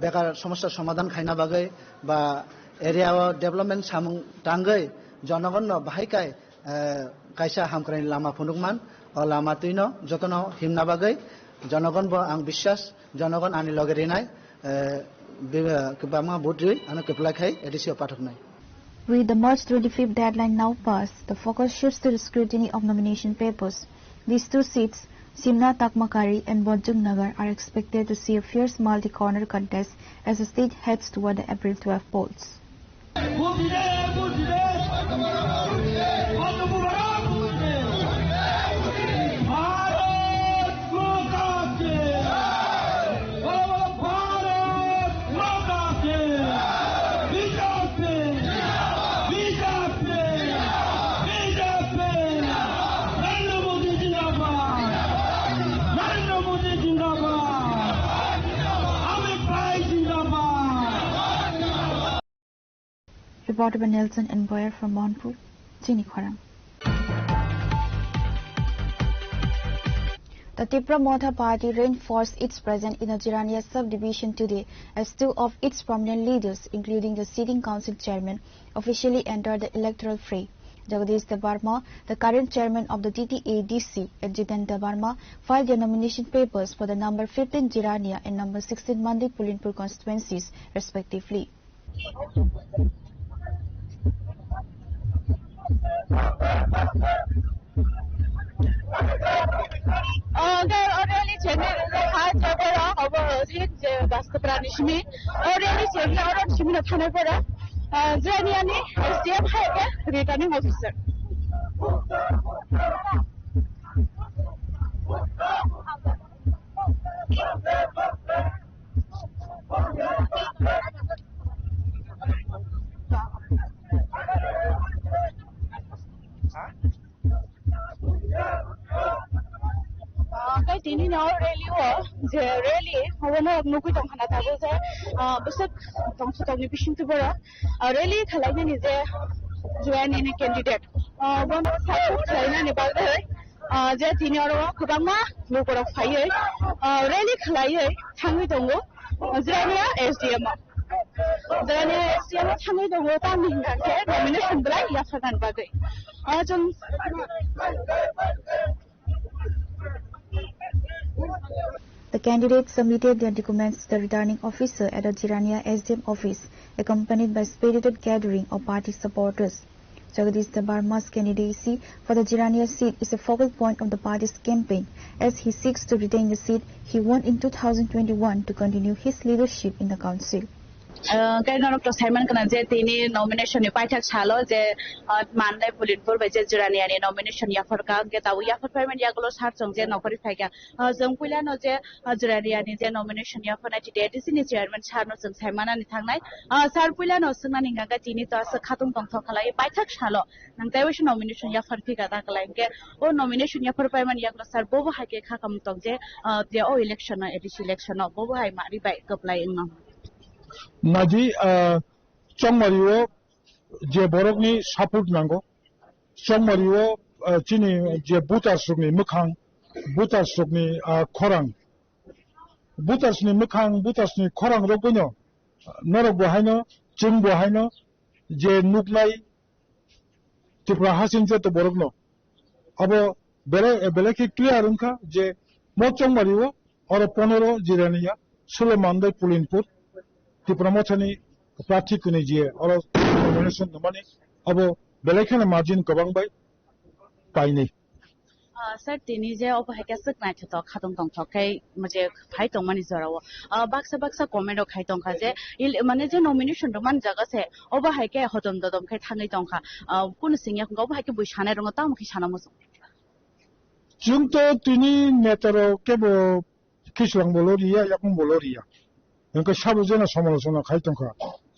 बेकार समस्या समाधान खाइना बागै बा एरिया डेभलपमेंट सामुं टांगै जनगण बाहायकाय कायसा हामक्राइन लामा फुनुकमान और लामा तुइनो जतनो हिमना बागै जनगण बो आं विश्वास जनगण आनि लगे रिनाय केबामा भोटरि आनो केप्लाय खाय एडिसियो पाठकनाय. With the March 25th deadline now passed, the focus shifts to the scrutiny of nomination papers. These two seats, Simna Takmakari and Bonjung Nagar, are expected to see a fierce multi-corner contest as the state heads toward the April 12 polls. Reported by Nelson and Boyer from Monpur, Chini Khwaram. The Tipra Motha party reinforced its presence in the Jirania subdivision today as two of its prominent leaders, including the sitting council chairman, officially entered the electoral fray. Jagadish Debarma, the current chairman of the TTADC, and Jiten Debarma filed their nomination papers for the number 15 Jirania and number 16 Mandi Pulinpur constituencies, respectively. Already generally hard jabara over it basta pranishmi already generally chimina thane pora janiani SDM haike returning officer Tini now really however nuku tongkhana thabo je busuk tongsu tongni bising to bora really khalai ni je join in candidate one support chaina ni balde je tini oro khobangma nukorok phaiye really khalai thangi dongo jrania SDM thangi dongo ta minga ke nomination blai ya sadan bagai ajon The candidates submitted their documents to the returning officer at the Jirania SDM office, accompanied by spirited gathering of party supporters. Jagadish Debarma's candidacy for the Jirania seat is a focal point of the party's campaign, as he seeks to retain the seat he won in 2021 to continue his leadership in the council. Dr. Simon Kanaje tini nomination ni paithak chalo je mandai Pulinpur baje Jirania ni nomination ya farka ke taw ya farmen ya golo sar chong je nokori phaika jong puila no je Jirania ni je nomination ya fana ti DDC ni chairman charno jong Simon ni thangnai sar puila no sungna ni ga tini to as khatung tong thokhalai paithak chalo nang tai nomination ya farfi ga ta kalai ke o nomination ya farmen ya golo sar bobo haike khakam tong je o election na edc election no bobo hai mari bai kaplai no Naji Chongmario je borokni support nango Chongmario chini je buta sukni mukhang buta sukni khorang बुतार्सनि मोखां बुतार्सनि खरां रगनो नरक बहायनो जों बहायनो जे नुकनाय त्रिपुरा हासिन जत बरगनो अब बेलेके clear उनका जे मोचंग Mario और 15 जिरानिया सुलेमानदाय पुलिनपुर त्रिपुरा मोचनी प्रार्थी कुनी जे और nomination नमानी अब बेलेके मार्जिन गोबां बाय पाइनि सर तिनी जे अब हाइका सकनाय थतो खादों दंथखाय मजे फाइ दंमानि जराव बाक्सा कमेन्ट खाइ दंखा जे माने जे नॉमिनेशन दमान जगसे अब हाइका हदम ददम खाय थाङै दंखा कुन सिंया गब हाइका बुइसानाय रंग तामखि साना मोसो जोंतो तिनी नेतारो केबो किसलां बोलोरिया याकुं बोलोरिया इनका साबो जना समालोचना खाइ दंखा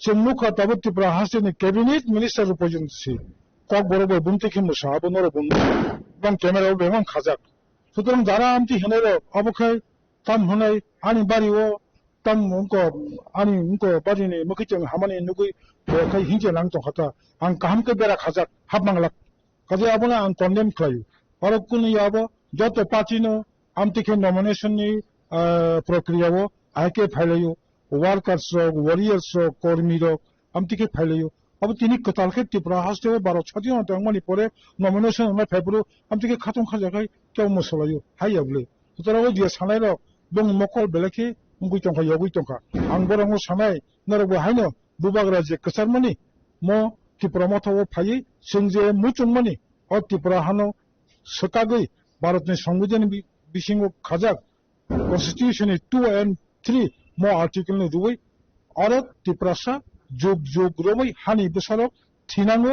जों मुखा ताबो त्रिपुरा हासिनि कैबिनेट मिनिस्टार रिप्रेजेंटेटिव कक बरोबर बुंतिखि मुसाबो नरो बुं बं कैमराव बेमन खाजाक सुतरां जारा आमति हनेरो अबखाय ताम हनाय आनि बारिओ ताम उनको बारिनि मुखिचों हामानि नुगै बेखाय हिंजे नां दंखाता आं काहामके बेरा खाजाक हाबमांलाक काजे आबना आं कन्डेम खायो और कुन याबो जत पार्टीनो आमतिखे नॉमिनेशननि प्रक्रियाओ आइके फाइलायो वर्कर्स वॉरियर्स कर्मी आमतिखे फाइलायो अब तिनी कतालके त्रिपुरा हास्ते 12 छातियों तंगमानि परे नॉमिनेशन में फेब्रु आमतिखे खातों खाजाखाय केव मसलायो हायाबले सुतराव जे सानायरो बं मकल बेलेके मुगै तंखा यगै तंखा आं बरंगो सानाय नरबो हायनो बुबाग्रा जे कसारमानि मो त्रिपुरा मथाव फायै जोंजे मुचुंमानि और त्रिपुरा हानो सतागै भारतनि संविधान बिसिङाव खाजाक कन्स्टिट्यूशन 2 and 3 मो आर्टिकल नि रुबै और त्रिपुरासा जुग रोमै हानि बसारो थिनांगो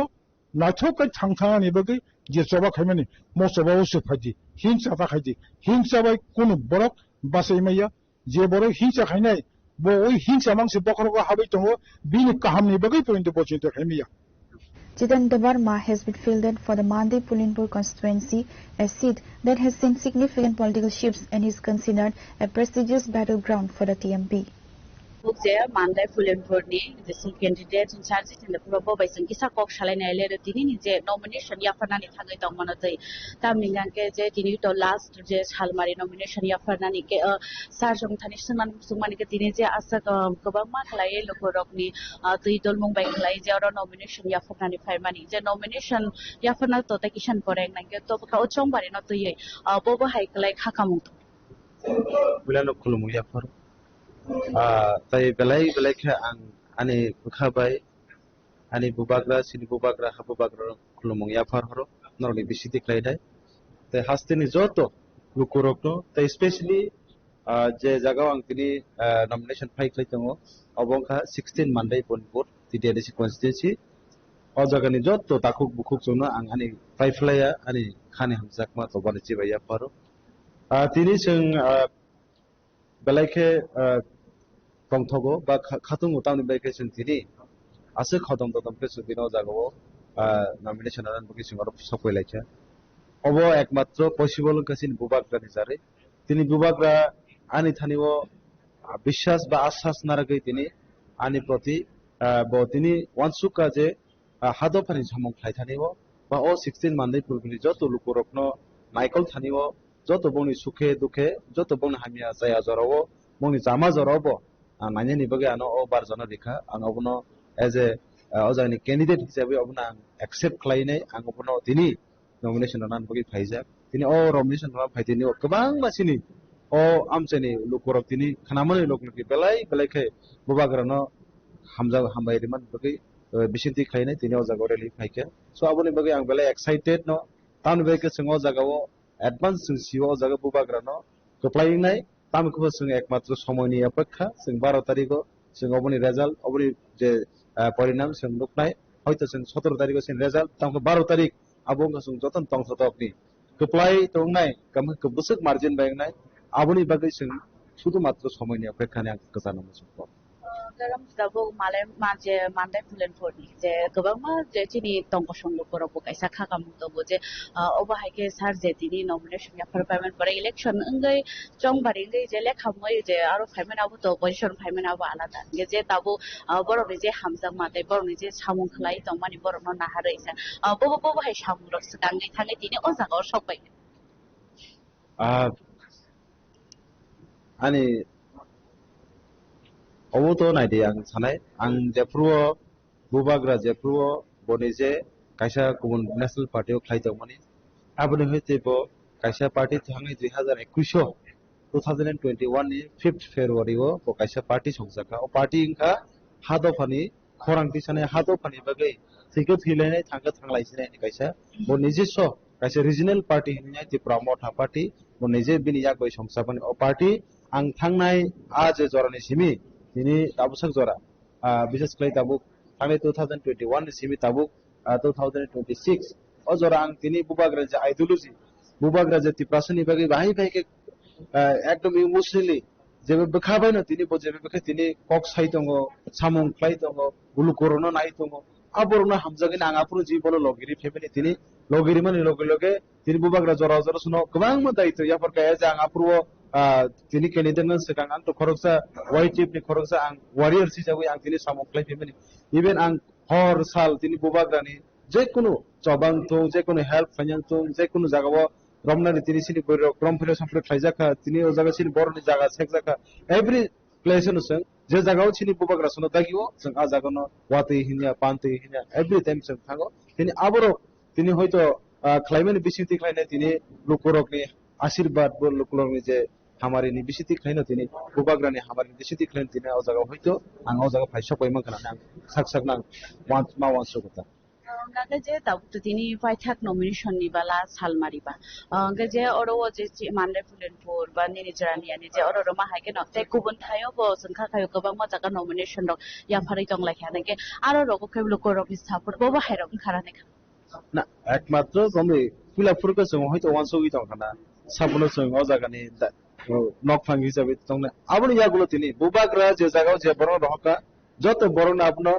नाथोकै थांथाङानि बगै जे जबा खायमानि मसबाव सफादि हिंसा थाखायदि हिंसा बाय कुन बरक बासैमाया जे बरक हिंसा खायनाय बो ओइ हिंसा मांसे बखरगो हाबै दङो बिनि काहामनि बगै point बचित खायमिया Jitendra Verma has been fielded for the Mandai Pulinpur constituency, a seat that has seen significant political shifts and is considered a prestigious battleground for the TMP. जे मानदाय फुलेनपुरनि जे candidate in charge in the प्रबो बायसन किसा कक सालायनाय लेरे दिनि जे नॉमिनेशन याफरनानि थाङै दंमोन तै तामिंगांके जे दिनि तो लास्ट जे सालमारि नॉमिनेशन याफरनानि के सारजों थानि सुमानि के दिनि जे आसा गोबां मा खालाय लोगरकनि दुइ दल मुंबाइ खालाय जे और नॉमिनेशन याफरनानि फायमानि जे नॉमिनेशन याफरना तो ता किसान परें नांगे तो का ओचों बारि न तयै बोबो हाइकलाय खाकामु बुलानो खुलुमु याफर ताई बेलाय के आनी बुखाबाय आनी बुबाग्रा सिनि बुबाग्रा हाबुबाग्रा खुलुमंग याफार हरो नरनि बिसि दिख्लायदाय ताई हास्तिनि जतो लुकुरकनो ताई स्पेशली जे जागाव आं तिनि नॉमिनेशन फाइक्लाय दङो अबंखा 16 मानदाय पुलिनपुर टिडिएडीसी कन्स्टिट्यूएंसी अ जागानि जतो ताकुक बुकुक जनो आं आनी फाइफ्लाया आनी खाने हमजाकमा तो बानचि बाय याफारो तिनि जों बेलायके दंथगो बा खातुं उतावनि बेलायके जों तिनि आसो खदम ददमके सुदिनो जागो नॉमिनेशन आन बुकि सिंगर सपयलायचा अबो एकमात्र पॉसिबल कसिन बुबाग्रा निजारे तिनि बुबाग्रा आनि थानिवो विश्वास बा आश्वास नारगै तिनि आनि प्रति बो तिनि वानसुका जे हादोफानि सामं खायथानिवो बा ओ 16 मानदाय पुरगनि जतो लुकुरकनो नायकल थानिवो जतो बनि सुखे दुखे जतो बनि हामिया जाया जरावो बनि जामा जरावबो नायनि बगे आनो ओ बारजन रेखा आं अबनो एज ए अजानि कैंडिडेट हिसाबै अबनो आं एक्सेप्ट खालायनाय आं अबनो दिनि नॉमिनेशन आन बगे फाइजा दिनि ओ नॉमिनेशन मा फाइदिनि गोबां मासिनि ओ आमसेनि लुकुरक दिनि खानामनि लोकनि बेलायखे बुबाग्रानो हामबायरिमान बगे बिसिंति खायनाय दिनि ओ जागाव रेलि फाइके सो अबनि बगे आं बेलाय एक्साइटेड नो तान बेके सिङाव जागाव एडवांस जों सिङाव जागा बुबाग्रानो गप्लायनाय तामखौ जों एकमात्र समयनि अपेक्षा जों 12 तारिखआव जों अबनि रिजल्ट अबनि जे परिणाम जों नुनाय हयतो जों 17 तारिखआव जों रिजल्ट तामखौ 12 तारिख आबंगा जों जतन तंसतकनि गप्लाय तंनाय कमखौ बुसक मार्जिन बायनाय आबनि बागै जों शुद्ध मात्र समयनि अपेक्षानि आं गोजानाव मोसो गरम दाबो माले माजे मानदाय फुलेनपुरनि जे गोबां जे चिनि तंगसंग परबो कैसा खाकामु तबो जे ओबाहायके सार जे दिनि नॉमिनेशन या परफॉर्मेंस पर इलेक्शन अंगै चंबारि अंगै जे लेखामै जे आरो फाइमेनाबो तो पोजीशन फाइमेनाबो आलादा जे दाबो बरनि जे हामजा माते बरनि जे सामुं खलाय तंमानि बरनो नाहारैसा बोबो हाय सामुं रस गांगै थाङै दिनि ओ जागाव सबाय आनी अबो तो नायदे आं सानाय आं जेफ्रुओ बुबाग्रा जेफ्रुओ बनि जे कायसा गुबुन नेशनेल पार्टीयाव खालायदोंमोन आबोनि हयतेबो कायसा पार्टी थांनाय 2021 नि 5 फेब्रुवारियाव कायसा पार्टी संजाखा ओ पार्टी इंखा हादफानि खरांथि सानाय हादफानि बागै थैखो थैलायनाय थांखो थांलायसिनाय कायसा बो निजेस' कायसा रिजनल पार्टी हिनाय त्रिपुरा मथा पार्टी बो निजे बिनि यागै संसाबनि ओ पार्टी आं थांनाय आज जरानि सिमी दिनै दाबुसाक जरा बिसेस खालाय दाबुक थांनाय 2021 नि सिमी दाबुक 2026 ओ जरा आं दिनै बुबाग्रा जे आइडियोलॉजी बुबाग्रा जे त्रिपुरासनि बागै बाहाय बाहाय एकदम इमोशनली जेबो बोखाबाय न दिनै बजेबे बखै दिनै कक साइ दङ सामुं फ्लाइ दङ गुलुकरनो नाय दङ आबरनो हामजागोन आं आपुर जीवन लगिरि फेमिलि दिनै लगिरि माने लगे लगे दिनै बुबाग्रा जरा जरा सुनो गोबां दायित्व याफोर गाया जे आं आपुर दिनै केनेडियान सिगां आं तो खरकसा वाइट टिपनि खरकसा आं वारियर्स हिसाबै आं दिनै सामुं फ्लाइ फेमिलि इभेन आं हर साल दिनै बुबाग्रानि जेकुनु जबां दं जेकुनु हेल्प फाइनान्स दं जेकुनु जागाव रमनानि दिनै सिनि क्रम फिलो सामफ्रे खायजाखा दिनै ओ जागा सिनि बरनि जागा सेकजाखा एभ्री प्लेस नो जों जे जागाव सिनि बुबाग्रा सनो दागियो जों आ जागानो वाते हिनिया पान्ते हिनिया एभ्री टाइम जों थांगो दिनै आबरो दिनै हयतो क्लाइमेट बिसिति खायनाय दिनै लुकुरकनि आशीर्वाद बो लुकुरकनि जे हामारिनि बिसिति खायनो दिनै बुबाग्रानि हामारिनि बिसिति खायनो दिनै ओ जागाव हयतो आं ओ जागा फाइसा पयमा खाना आं साक नां वान सगता Nga je tabu tu tini paithak nomination ni bala salmari ba. Nga je oro je mandai Pulenpur ba nini jarani ani je oro ma haike no te kubun thayo bo sangkha khayo gobang ma jaga nomination dok ya phari tong la khane ke aro rogo keblo korok ni support bo ba hairok kharane ka. Na ekmatro gombe Pulenpur ko song hoyto wansogi tong kana sabuno song o jaga ni nok phang hisabe tong na aboni yagulo tini bubagra je jaga je boro rohka joto boro na apno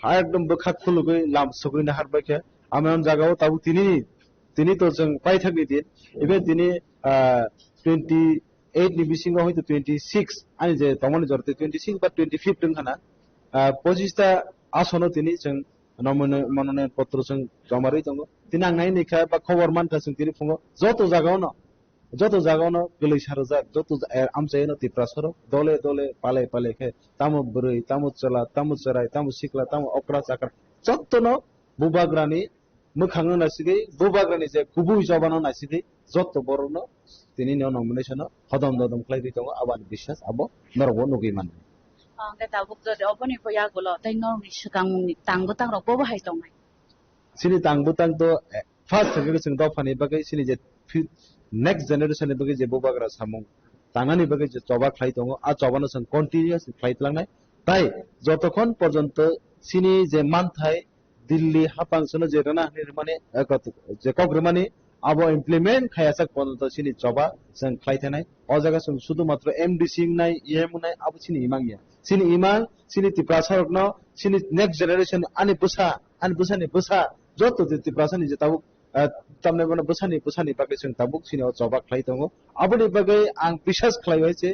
एकदम बखा खुलुगै लाम सगैनो हारबायखे आमेन जागाव ताबु तिनि तो जों पाइथाकनि दिन इबे दिनै 28 नि बिसिङाव हयतो 26 आनि जे तमनि जरते 26 बा 25 दंखाना 25 ता आसनो तिनि जों मनोनयन पत्र जों जमारै दङ तिनि आं नायनिखा बा खबर मानखा जों तिनि फुङाव जतो जागावनो गोलैसारो जा जतो आमचायनो तिप्रासरो दले दले पाले पाले खे तामु बुरै तामु चला तामु चराय तामु सिकला तामु अक्रा चाकर जत्तनो बुबाग्रानि मोखाङो नासिगै बुबाग्रानि जे गुबै जबानो नासिगै जत्त बरनो तिनि नमिनेशन हदम ददम खालायबाय दङ आबानि बिश्वास आबो नरबो नुगै मान Nga tabu tu oponi ko ya gulo tai nor ni sikang ni tanggo tang ro bo ba hai tong mai. Sini tangbo tang to first thagir sing do fani bagai sini je next generation ni bagai je bubagra samung tangani bagai je choba khlai tongo a chobano sang continuous khlai tlangnai tai jotokhon porjonto sini je manthai Delhi hapang sono je rana nirmane je kogrmani abo implement khayasak porjonto sini choba sang khlai thanai o jaga sung sudu matro MDC nai EM nai abo sini imangya sini imang sini tiprasarokno sini next generation ani busa ni busa joto tiprasani je tabu tamne bana busani bagai sing tabuk sini o choba khlai tongo aboni bagai ang bisas khlai hoiche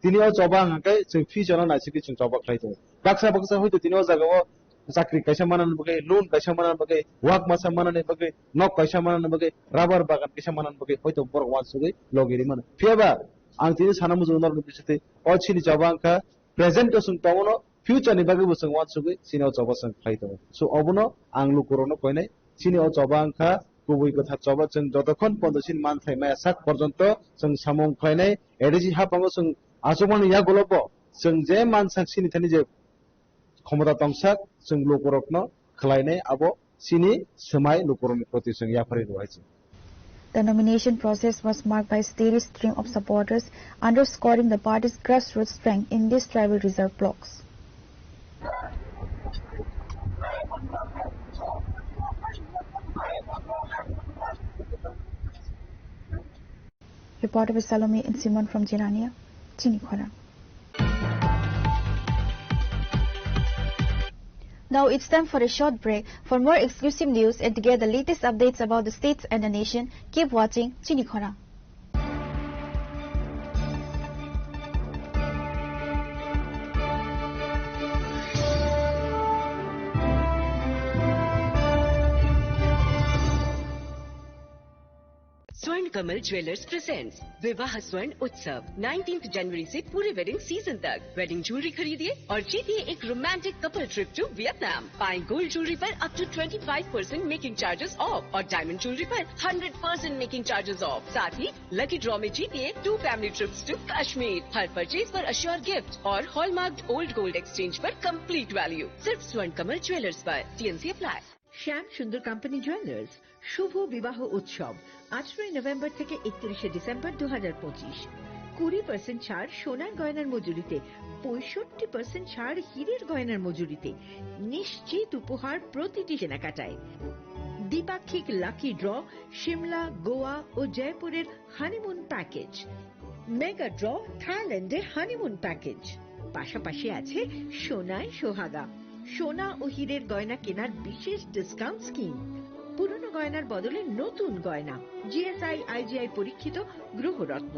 tini o choba angkai sing future na sigi sing choba khlai tongo baksa hoito tini o jaga o চাকরি কাইসা মানানো বাগে loan কাইসা মানানো বাগে walk মাসা মানানো বাগে knock কাইসা মানানো বাগে রাবার বাগান কাইসা মানানো বাগে হয়তো বড় ওয়ান সগৈ লগেরি মানে ফিয়াবা आं तिनि साना मुजु नर बिसते ओ छिनि जबांका प्रेजेंटेशन तवनो फ्यूचर नि बागे बुसं वान सगै सिनो जबासं फाइतो सो अबनो आं लुकुरनो कयनाय सिनि ओ जबांका गुबै कथा जबा जों जतखन पन्दसिन मान थाइमाय साक पर्यन्त जों सामं फाइनाय एडिसि हापांगो जों आजमानि या गलबो जों जे मान साक्सिनि थानि जे ক্ষমতা তংসাক जों लुकुरनो खलायनाय आबो सिनि समाय लुकुरनि प्रति जों याफारि रहायছে The nomination process was marked by a steady stream of supporters, underscoring the party's grassroots strength in these tribal reserve blocks. Reporter by Salome and Simon from Jirania, Chinikhora. Now it's time for a short break. For more exclusive news and to get the latest updates about the states and the nation, keep watching Chinikhora. स्वर्ण Kamal jewellers presents विवाह स्वर्ण उत्सव 19 जनवरी से पूरे wedding season तक। Wedding jewellery खरीदिए और जीतिए एक romantic couple trip to Vietnam. पाएं गोल्ड ज्वेलरी पर up to 25% making charges off और डायमंड ज्वेलरी पर 100% मेकिंग चार्जेस ऑफ। साथ ही लकी ड्रॉ में जीतिए 2 फैमिली ट्रिप्स टू कश्मीर। हर परचेज पर अश्योर गिफ्ट और हॉलमार्क्ड ओल्ड गोल्ड एक्सचेंज पर कंप्लीट वैल्यू। सिर्फ स्वर्ण कमल ज्वेलर्स पर। T and C apply. Shyam Sundar company jewellers শুভ বিবাহ উৎসব 18 নভেম্বর থেকে 31 ডিসেম্বর 2025। 20% ছাড় সোনার গয়নার মজুরিতে, 65% ছাড় হীরের গয়নার মজুরিতে, নিশ্চিত উপহার প্রতিটি কেনাকাটায়। দ্বিপাক্ষিক লাকি ড্র, শিমলা, গোয়া ও জয়পুরের হানিমুন প্যাকেজ, মেগা ড্র, থাইল্যান্ডে হানিমুন প্যাকেজ। পাশাপাশি আছে সোনায় সোহাগা, সোনা ও হীরের গয়না কেনার বিশেষ ডিসকাউন্ট স্কিম। পুরনো গয়নার বদলে নতুন গয়না, জিএসআই আইজিআই পরীক্ষিত গ্রহরত্ন,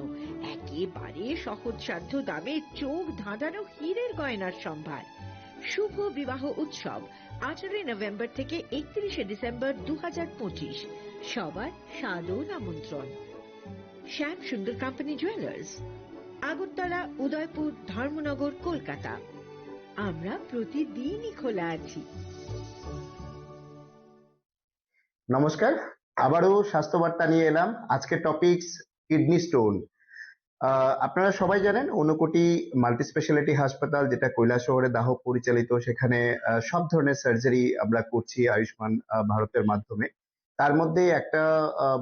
একেবারে সহজসাধ্য দামে চোখ ধাঁধানো হীরের গয়নার সম্ভার। শুভ বিবাহ উৎসব 18 নভেম্বর থেকে 31 ডিসেম্বর 2025। সবার সাদর আমন্ত্রণ। শ্যাম সুন্দর কোম্পানি জুয়েলার্স, আগরতলা, উদয়পুর, ধর্মনগর, কলকাতা। আমরা প্রতিদিনই খোলা আছি। নমস্কার, আবারও স্বাস্থ্য বার্তা নিয়ে এলাম। আজকের টপিকস কিডনি স্টোন। আপনারা সবাই জানেন ঊনকোটি মাল্টি স্পেশালিটি হাসপাতাল, যেটা কৈলাসহরে দাহ পরিচালিত, সেখানে সব ধরনের সার্জারি আমরা করছি আয়ুষ্মান ভারতের মাধ্যমে। তার মধ্যে একটা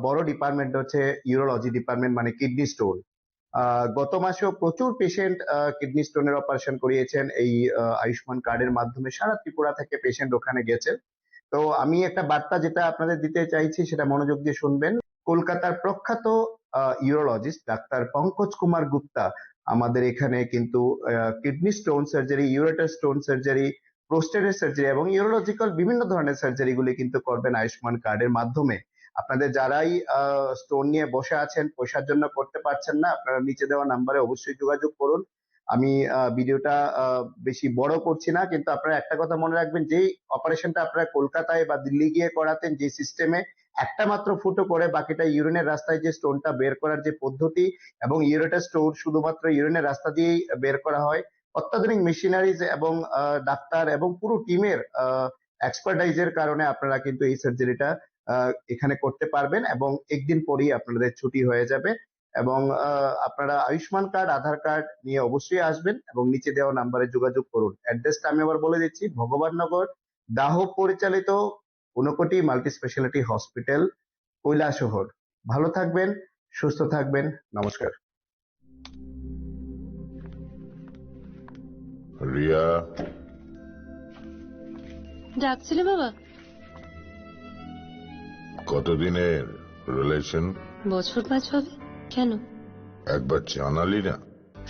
বড় ডিপার্টমেন্ট হচ্ছে ইউরোলজি ডিপার্টমেন্ট, মানে কিডনি স্টোন। গত মাসেও প্রচুর পেশেন্ট কিডনি স্টোনের অপারেশন করিয়েছেন এই আয়ুষ্মান কার্ডের মাধ্যমে। সারা ত্রিপুরা থেকে পেশেন্ট ওখানে গেছেন। তো আমি একটা বার্তা যেটা আপনাদের দিতে চাইছি সেটা মনোযোগ দিয়ে শুনবেন। কলকাতার প্রখ্যাত ইউরোলজিস্ট ডাক্তার পঙ্কজ কুমার গুপ্তা আমাদের এখানে কিন্তু kidney stone surgery, ureter stone surgery, প্রোস্টেটের সার্জারি এবং ইউরোলজিক্যাল বিভিন্ন ধরনের সার্জারি গুলি কিন্তু করবেন আয়ুষ্মান কার্ডের মাধ্যমে। আপনাদের যারাই স্টোন নিয়ে বসে আছেন, পয়সার জন্য করতে পারছেন না, আপনারা নিচে দেওয়া নাম্বারে অবশ্যই যোগাযোগ করুন। আমি ভিডিওটা বেশি বড় করছি না, কিন্তু আপনারা একটা কথা মনে রাখবেন, যেই অপারেশনটা আপনারা কলকাতায় বা দিল্লি গিয়ে করাতেন, যে সিস্টেমে একটা মাত্র ফুটো করে বাকিটা ইউরিনের রাস্তায় যে স্টোনটা বের করার যে পদ্ধতি, এবং ইউরেটার স্টোন শুধুমাত্র ইউরিনের রাস্তা দিয়েই বের করা হয়। অত্যাধুনিক মেশিনারিজ এবং ডাক্তার এবং পুরো টিমের এক্সপার্টাইজের কারণে আপনারা কিন্তু এই সার্জারিটা এখানে করতে পারবেন এবং একদিন পরেই আপনাদের ছুটি হয়ে যাবে। এবং আপনারা আয়ুষ্মান কার্ড, আধার কার্ড নিয়ে অবশ্যই আসবেন এবং নিচে দেওয়া নাম্বারে যোগাযোগ করুন। অ্যাড্রেসটা আমি আবার বলে দিচ্ছি, ভগবাননগর দাহ পরিচালিত Unakoti multi speciality hospital, Kailashahar. ভালো থাকবেন, সুস্থ থাকবেন, নমস্কার। রিয়া, ডাকছিলে বাবা? কতদিনের রিলেশন? বছর 5 হবে। কেন? একবার জানালি না?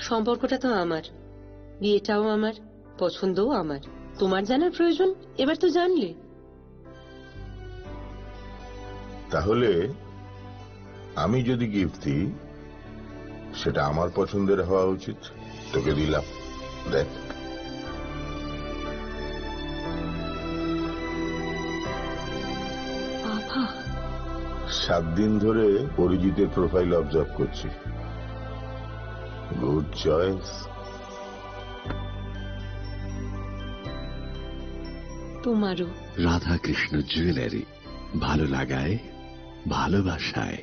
সম্পর্কটা তো আমার, বিয়েটাও আমার, পছন্দও আমার। তোমার জানার প্রয়োজন, এবার তো জানলে। তাহলে আমি যদি গিফট দিই সেটা আমার পছন্দের হওয়া উচিত। তোকে দিলাম, দেখ। বাবা, 7 দিন ধরে পরিচিতের প্রোফাইল অবজার্ভ করছি। Good choice. তোমারও। রাধাকৃষ্ণ জুয়েলারি, ভালো লাগায়, ভালোবাসায়।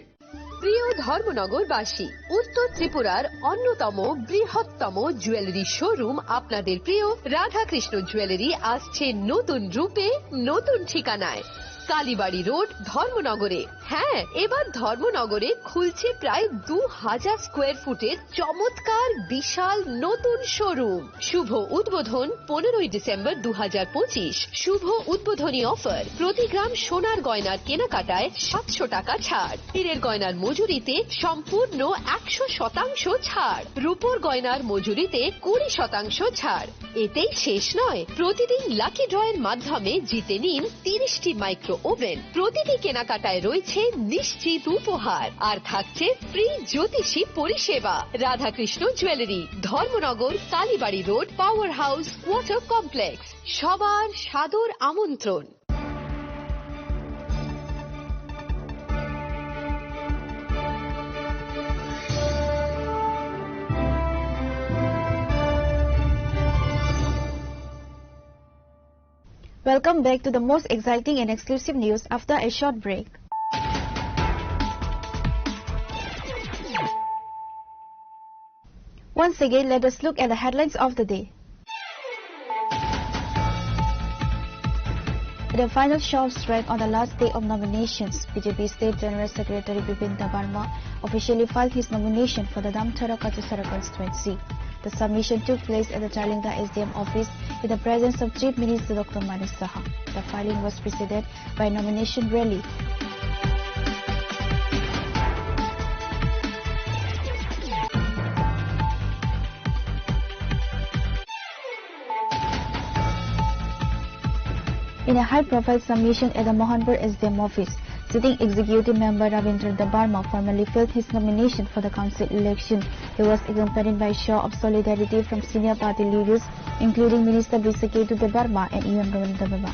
প্রিয় ধর্মনগরবাসী, উত্তর ত্রিপুরার অন্যতম বৃহত্তম জুয়েলারি শোরুম আপনাদের প্রিয় রাধাকৃষ্ণ জুয়েলারি আসছে নতুন রূপে, নতুন ঠিকানায়, কালীবাড়ি রোড, ধর্মনগরে। হ্যাঁ, এবার ধর্মনগরে খুলছে প্রায় 2000 স্কোয়ার ফুটের চমৎকার বিশাল নতুন শোরুম। শুভ উদ্বোধন 15 ডিসেম্বর 2025। শুভ উদ্বোধনী অফার, প্রতি গ্রাম সোনার গয়নার কেনাকাটায় 700 টাকা ছাড়, হীরের গয়নার মজুরিতে সম্পূর্ণ 100% ছাড়, রূপোর গয়নার মজুরিতে 20% ছাড়। এতেই শেষ নয়, প্রতিদিন লাকি ড্রয়ের মাধ্যমে জিতে নিন 30টি মাইক্রো ওভেন। প্রতিটি কেনাকাটায় রয়েছে নিশ্চিত উপহার, আর থাকছে ফ্রি জ্যোতিষী পরিষেবা। Radhakrishna jewellery, Dharmanagar, Kalibari road, power house, water complex. সবার সাদর আমন্ত্রণ। Welcome back to the most exciting and exclusive news after a short break. Once again, let us look at the headlines of the day. In the final show of strength on the last day of nominations, BJP State General Secretary Bipin Debarma officially filed his nomination for the Damthara Kachusara constituency. The submission took place at the Charlinga SDM office in the presence of Chief Minister Dr. Manish Saha. The filing was preceded by a nomination rally. In a high-profile submission at the Mohanpur SDM office, sitting executive member Ravindra Debarma formally filled his nomination for the council election. He was accompanied by a show of solidarity from senior party leaders, including Minister Bisaketu Debarma and Ian Rowan Debarma.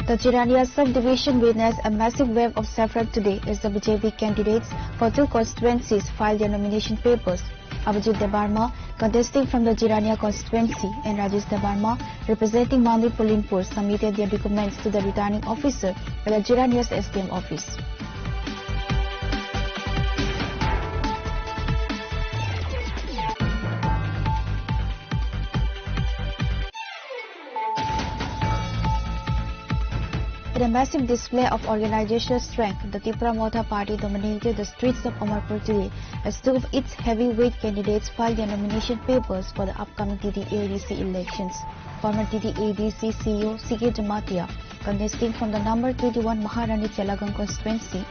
The Jirania subdivision witnessed a massive wave of saffron today as the BJP candidates for two constituencies filed their nomination papers. Abhijit Debarma, contesting from the Jirania constituency, and Rajesh Debarma, representing Mandri Pulinpur, submitted their documents to the returning officer at the Jirania's SDM office. In a massive display of organizational strength, the Tripura Motha party dominated the streets of Amarpur today as two of its heavyweight candidates filed their nomination papers for the upcoming TTADC elections. Former TTADC CEO C.K. Jamatia, contesting from the number 21 Maharani Chelagang constituency,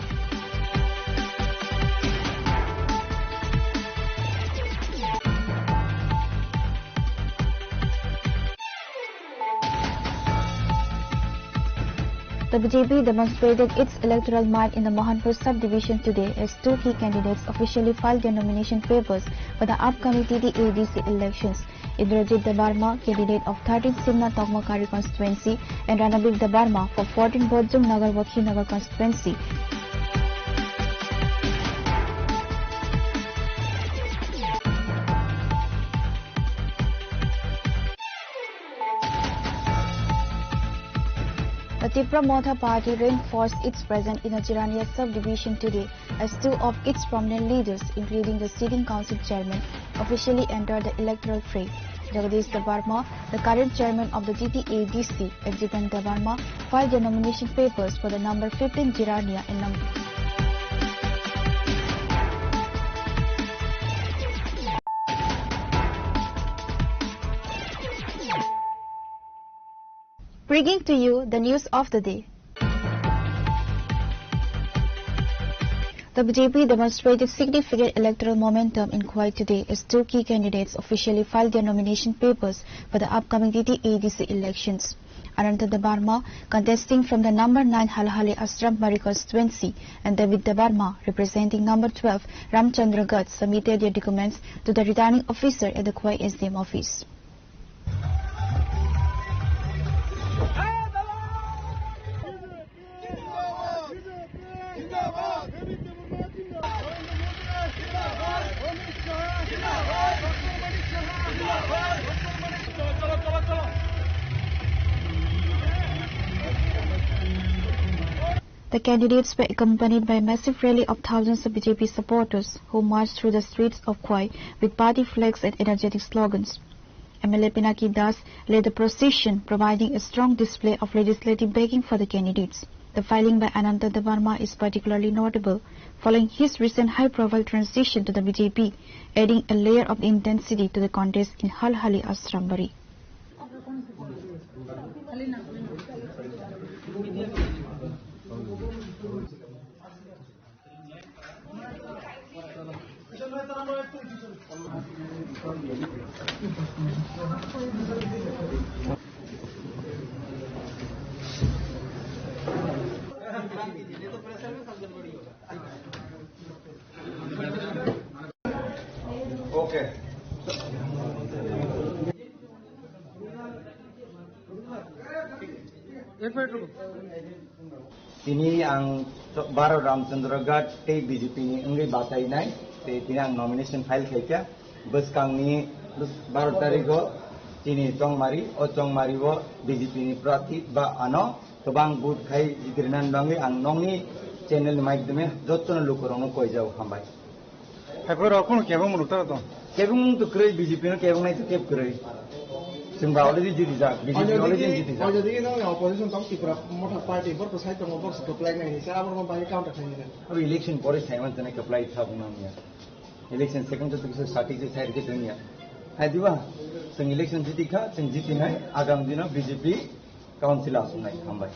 the BJP demonstrated its electoral might in the Mohanpur subdivision today as two key candidates officially filed their nomination papers for the upcoming TTADC elections. Indrajit Debarma, candidate of 13th Simna Tokmakari constituency, and Ranabir Debarma for 14th Bojjum Nagar Wakhi Nagar constituency. The Tripura Motha party reinforced its presence in the Jirania subdivision today as two of its prominent leaders, including the sitting council chairman, officially entered the electoral fray. Jagadish Debarma, the current chairman of the TTADC, and Jitan Debarma filed their nomination papers for the number 15 Jirania and number bringing to you the news of the day. The BJP demonstrated significant electoral momentum in Kuwait today as two key candidates officially filed their nomination papers for the upcoming TTADC elections. Ananta Debarma, contesting from the number 9 Halhali Asram Mari constituency, and David Debarma, representing number 12 Ramchandra Gat, submitted their documents to the returning officer at the Kuwait SDM office. The candidates were accompanied by a massive rally of thousands of BJP supporters who marched through the streets of Kuwait with party flags and energetic slogans. MLA Pinaki Das led the procession, providing a strong display of legislative backing for the candidates. The filing by Ananta Debarma is particularly notable, following his recent high-profile transition to the BJP, adding a layer of intensity to the contest in Halhali Asrambari. Okay. Ini ang Baro Ramchandra Ghat te BJP ni ngai batai nai te tini ang nomination file khaika bus kang ni 12 tarikh tini chongmari o chongmari wo BJP ni prathi ba ano tobang booth khai jikrinan bangi ang nongni channel ni maidhyame jottono lukorong koi jau hambai Haipur akun kebang munutar to kebang to krei BJP no kebang nai to keb krei Singba already jiti ja BJP already jiti ja Ojo digi no opposition tam Tripura motha party bor ko sai to bor ko apply nai sa abor mo bai counter khai ni अब election परे Simon जना के apply था बुना मिया election second तो किसी साथी से साइड के दुनिया है दिवा संग इलेक्शन जीती खा संग जीती है आगामी दिनों बीजेपी काउंसिल आसुनाई हम भाई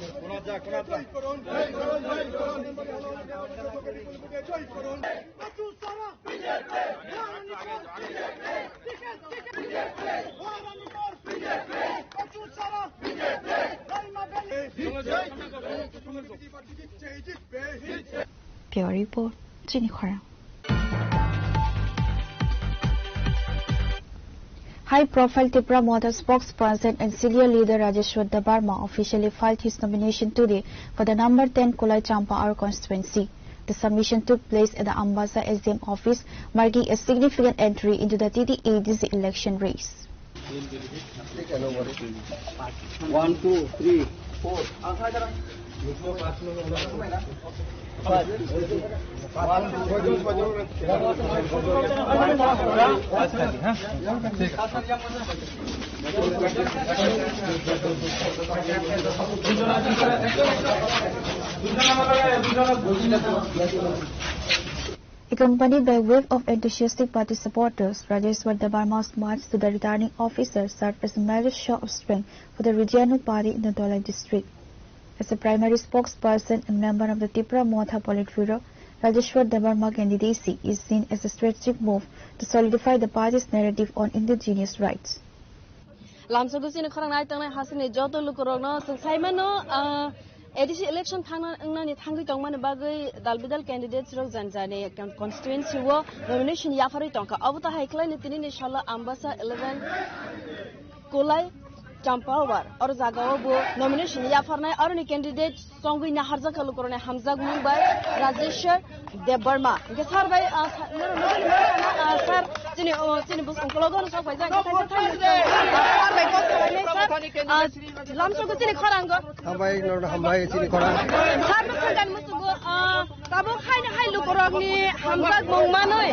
Bureau Report, Jenny Khora. High-profile Tripura Mother spokesperson and senior leader Rajeshwar Dabarma officially filed his nomination today for the number 10 Kolai Champaar constituency. The submission took place at the Ambassa SDM office, marking a significant entry into the TTADC election race. 1, 2, 3, 4. Accompanied by a wave of enthusiastic party supporters, Rajeshwar Dabarma's march to the returning officer served as a major show of strength for the Regional Party in the Dholai district. As a primary spokesperson and member of the Tripura Motha Politburo, Rajeshwar Dabarma candidacy is seen as a strategic move to solidify the party's narrative on indigenous rights. Lamsogusini Koranai Hasini Joto Lukorogno, Simano, ADC election Tangani Tangi Tongman Bagay, Dalbidal candidates Rosanzane, constituency war, nomination Yafari Tonka, Abuta Haiklan, Inshallah, Ambassa 11, Kolai. Champawar or Zagaobo nomination Yafarnai or any candidate Songwi Naharza Kalukorone Hamza Mumbai Rajeshwar Dabarma. Gesar by Sir Cinebus Unkologon of Lamsogusini Korango. Hambai Lord Hambai Sini Koran. Sarbakan Musugo Tabo Haina Lukorogni Hamza Mumanoy.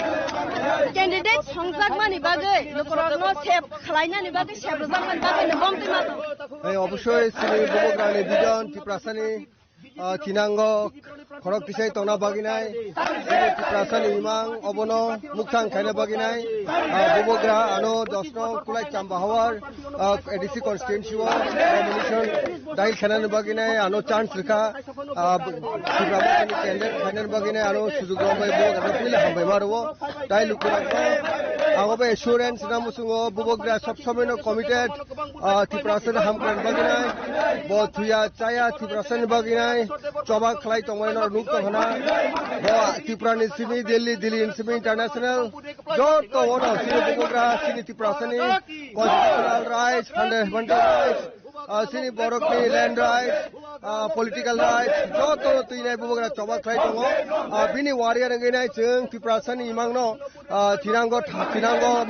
Candidate Hamza Mani Bagay, Lukorogno Sep, Klainani Bagay, Shabazan Bagay, অবশ্যই শ্রী বুবগ্রানি বিজন ত্রিপ্রাসানি কিনাঙ্গ খরক পিছাই টনা বাগিনাই ত্রিপ্রাসানি ইমাং অবন মুখাং খাইনা বাগিনাই বুবগ্রা আনো 10 নং Kulai চাম্বাহাওয়ার ADC constituency nomination দাইল খাইনা বাগিনাই আনো chance রেখা ত্রিপ্রাসানি candidate খাইনা বাগিনাই আনো সুযোগ রবাই বুবগ্রা পিলে হামবাই মারবো দাইল লুকুরাক आगोबे एश्योरेंस नामुसुंगो बुबग्रा सब समयनो कमिटेड टिप्रासन हामक्रान बागिनाय बो थुया चाया टिप्रासन बागिनाय चबा खलाय तंगयनो नुक्तो हना बो टिप्रानि सिमी दिल्ली सिमी इंटरनेशनल जत वनो सिनि बुबग्रा सिनि टिप्रासनि कन्स्टिट्यूशनल राइट्स फंडामेंटल राइट्स सिनि बरकनि land rights political rights joto tuinai bubogra choba khlai tongo bini warrior ngai chung टिप्रासनि imangno tinango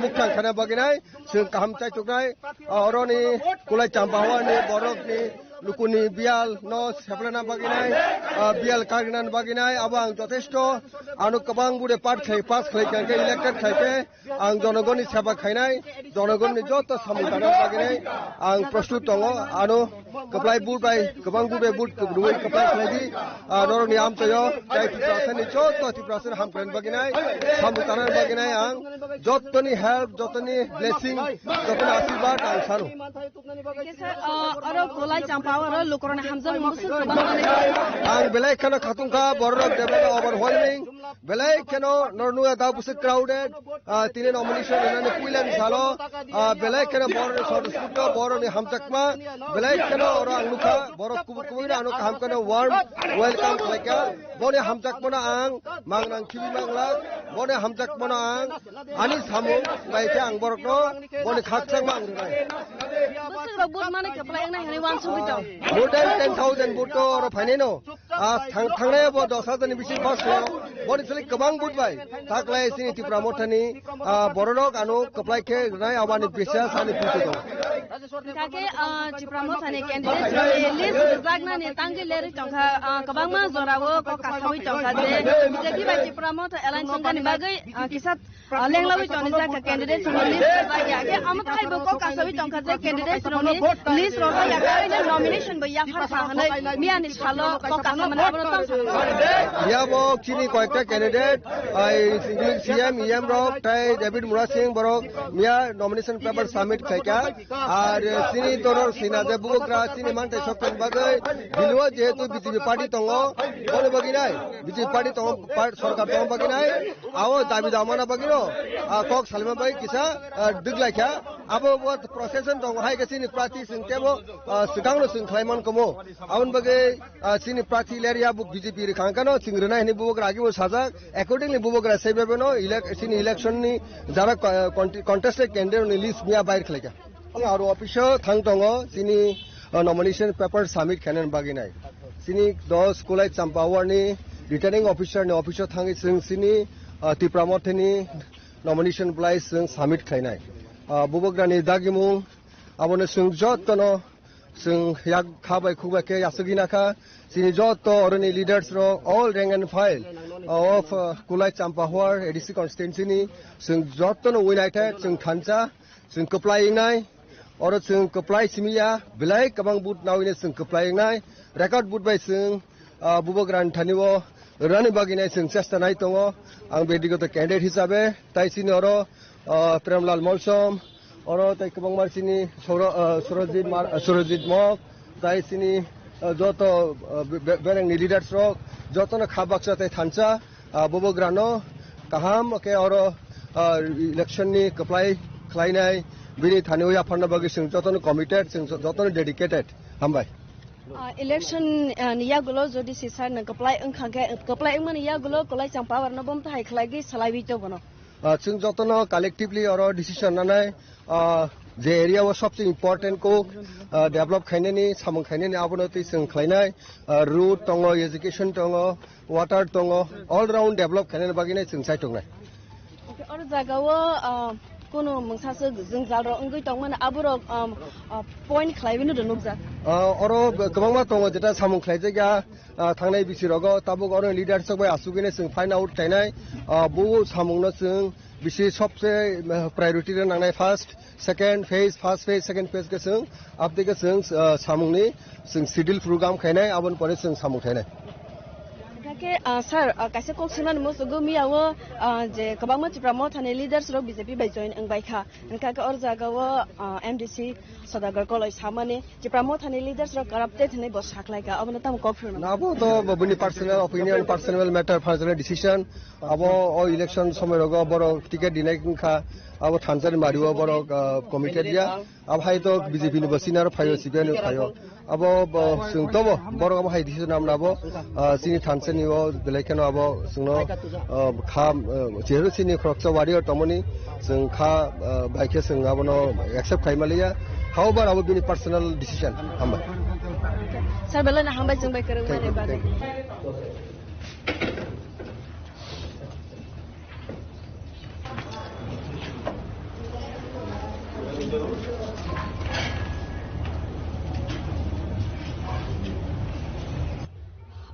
mukhang khana baginai chung kaham chai tuknai oroni kulai champawani borokni lukuni bial no seplana baginai bial karginan baginai abang jotesto anu kabang bude part khai pass khai kanke elected khaike ang jonogoni seba khainai jonogoni joto samudana baginai ang prostut tongo anu kaplai bur bai kabang bude bud ruai kaplai khaidi noroni am toyo jai टिप्रासनि joto टिप्रासन hamkran baginai samudana baginai ang jotoni help jotoni blessing jotoni ashirwad ang sanu aro kolai champawar lukorone hamza musul ang belai kana khatungka borok debela overwhelming belai kano nornuya da bus crowded tine nomination enane puilan salo belai kana borone sodsuto borone hamjakma belai kana ora angluka borok kubuira anu kaham kana warm welcome khlaika bone hamjakmona ang mangnang khibi mangla bone hamjakmona ang ani samu baite ang borokno bone khaksang mang rai busuk robot mane kaplai nai hani wan subi to more than 10,000 vote or Paneno. Tanglebo, Dosatan, Bishop Bosco, what is like Kabang Budbay, Takla Siniti Pramotani, Borodok, Ano, Kaplake, Rayawan, Pishas, and Pito. Kake Chipramotani candidate list Zagna Tangi Leri Tonka, Kabama Zorawo, Kasawi Tonka, Jackie by Chipramota, Alan Sangani Bagay, Kisat, Langlawi Tonizaka candidates on the list, Amatai Boko Kasawi Tonka candidates on the list, Roya nomination by Yafa, Mian is Halo, Yabo, Chini Koika candidate, CM, EM Rock, David Murasing, Borok, Mia nomination paper summit Kaika, Sini Toro, Sina, the Bukra, Sinimanta Shokan Bagay, Bilua, Jetu, BTV Party Tongo, Baginai, BTV Party Tongo, Part Sorka Baginai, our David Amana Bagino, Cox Salma Bay Kisa, Duglaka, about what process and Tongo Hagasin practice in Tebo, Sudanus in Climon Como, Aun Bagay, Sini Prati Laria Book BGP Kankano, Singrana, and Bugragi was Hazak, accordingly Bugra Sebeno, election, Zara contested candidate on the list near by Kleka. Our official Tangtongo, Sini nomination paper summit Canon Baginai. Sini those Kulai Champawani, returning officer, no official Tangi Sini, Tipramotani, nomination place summit Kainai. Bubograni Dagimu, Abona Sung Jotono, Sung Yak Kabai Kubake, Yasuginaka, Sini Joto, Orani leaders, all rank and file of Kulai Champawar, ADC constituency, Sung Jotono United, Sung Kancha, Sung Kaplaying Nai. Or Sung Kaplay Simia, Belay, Kabang Boot now in Sung Kaplaying Nai, record boot by Sung, Bubogran Taniwo, running Bagina Sung Chester Naitongo, and Bedigo the candidate Hisabe, Taisinoro, Premlal Molsom, Oro Taikabang Marcini, Surajit Mok, Taisini, Joto, bearing the leaders rock, Jotona Kabaksa Tancha, Bubograno, Kaham, okay, Oro, election Kaplay, Kleinai. Bini Thanoya Pandabagi Sing Joton committed, Sing Joton dedicated. Hambai. Election Niagulo, Jodi Sisar, and Kaplai and Kaplai Maniagulo, Kolai Champawa, Nobom Tai Klagi, Salavito Bono. Sing Jotono collectively or decision, Nanai, the area was something important. Cook, develop Kainani, Samon Kainani Abonotis and Kleinai, root Tongo, education Tongo, water Tongo, all round develop Kainan Bagines in Saitonga. Or Zagawa. Kono mangsa जों जारो अंगै तंगमन आबरो point खलाइबिनो दनुगजा अरो गबंगमा तंग जेटा सामुं खलाइजेगा थांनाय बिसिरगो Tabuk अरो leader सबय आसुगिने जों fine out थाइनाय बु सामुंनो जों बिसि सबसे priority नांनाय first second phase second phase के जों अपडेट के जों सामुंनि जों शिड्यूल प्रोग्राम खायनाय आबन परे जों सामुं थाइनाय के सर कैसे कोक्सना मोसगो मियावो जे कबांग मचिप्रामो थाने लीडर्स रो बीजेपी बाय जॉइन अंबाइखा इनका के और जागावो एमडीसी सदागर कॉलेज सामने चिप्रामो थाने लीडर्स रो करप्टेड ने बस हाकलाइका अब नतम कोक्सना नाबो तो बबुनी personal opinion personal matter personal decision अब ओ इलेक्शन समय रगो बरो टिकेट दिनाय खा अब थानसारि मारियो बरो कमिटेड या अब हाय तो बीजेपी नि बसिनार फायो सिगेन फायो अब सुंतबो बरो अब हाय डिसीजन नामनाबो सिनि थानसानि ओ बेलेखनो अब सुनो खा जेरो सिनि क्रक्स वारियो तमनि जों खा बाइके जों आबनो एक्सेप्ट खायमालिया हाउबर अब बिनि पर्सनल डिसीजन हामबा सर बेलना हामबा जों बाय करन माने बागै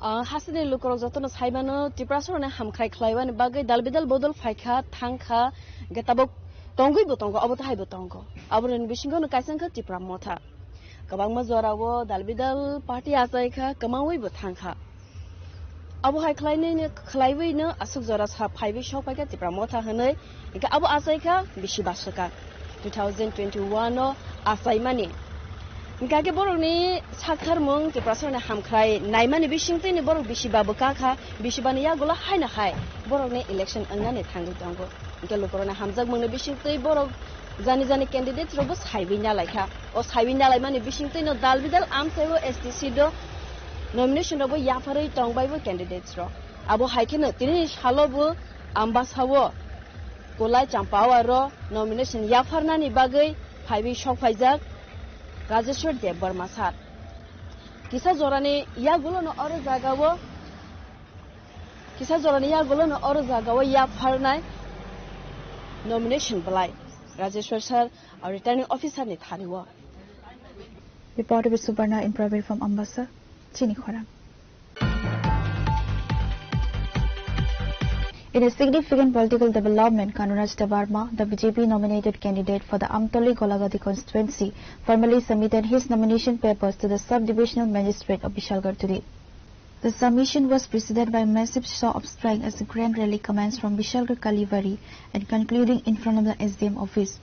हासिनि लुकर जतन साइबानो टिप्रासरने हामखाय खलायबान बागै दालबिदाल बदल फायखा थांखा गेताबक तंगै बतंगो अब थाय बतंगो अबरन बिसिंगो न कायसंखा टिप्रा मथा गबां मजरावो दालबिदाल पार्टी आजायखा कमावै बथांखा अब हाय खलायनै खलायवैनो असुक जरा सा फाइबे शौफायखा टिप्रा मथा हनै इका अब आजायखा बिसि बासका 2021 नो आसायमानि गागे बरनि साखार मुं टिप्रासरने हामखाय नायमानि बिसिंतैनि बर बिसिबाबो काखा बिसिबानि यागुला हायना हाय बरनि इलेक्शन अंगाने थांगै दंगो इका लुकरना हामजाक मुंनि बिसिंतै बर जानि कैंडिडेट रबो साइबिना लायखा ओ साइबिना लायमानि बिसिंतैनो दालबिदाल आमसेबो एसटीसी दो नॉमिनेशन रबो याफारै तंबायबो कैंडिडेट्स रो आबो हायखेनो तिनि सालबो आम्बासावो गोलाय चांपावारो नॉमिनेशन याफारनानि बागै फाइबि शक फाइजाक राजेश्वर देव बर्मा सार kisa jorani ya gulo no oro jagawo kisa jorani ya gulo no oro jagawo ya pharnai nomination belai Rajeshwar sir returning officer ni thariwo. Reporter with Subarna in private from Ambassa, Chini Khorang. In a significant political development, Kanunraj Dabarma, the BJP nominated candidate for the Amtoli Golagadi constituency, formally submitted his nomination papers to the sub-divisional magistrate of Vishalgarh today. The submission was preceded by a massive show of strength as the grand rally commenced from Vishalgarh Kalivari and concluding in front of the SDM office.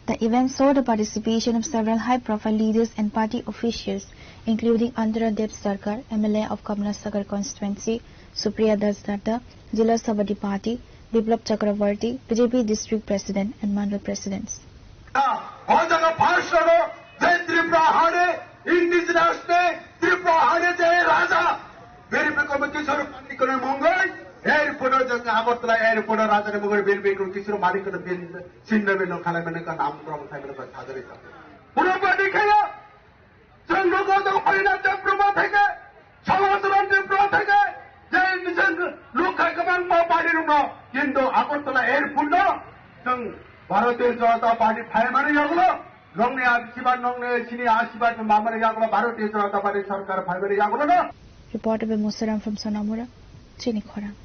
The event saw the participation of several high-profile leaders and party officials, including Andhra Dev Sarkar, MLA of Kamla Sagar constituency, Supriya Das Datta, Jila Sabadi Party, Biplab Chakravarti, BJP district president and mandal presidents. Airport Agartala airport রাজধানী মগর বিলবিল কিছু মালিক বিল সিন্ডাবে no খালা মানে কা নাম প্রম থাকলে বা সাদরে কা পুরো পার্টি খেলা সংগত পরিণত প্রভা থেকে সমাজতন্ত্র প্রভা থেকে যে নিজন লোক কামান মা পার্টির নো কিন্তু আগরতলা এয়ারপোর্ট जों ভারতীয় জনতা পার্টি ফাইমারে যাগুলো রংনে আশীর্বাদ নংনে চিনি আশীর্বাদ মামারে যাগুলো ভারতীয় জনতা পার্টি সরকার ফাইমারে যাগুলো না Reporter by Musaram from Sonamura, Chini Khorang.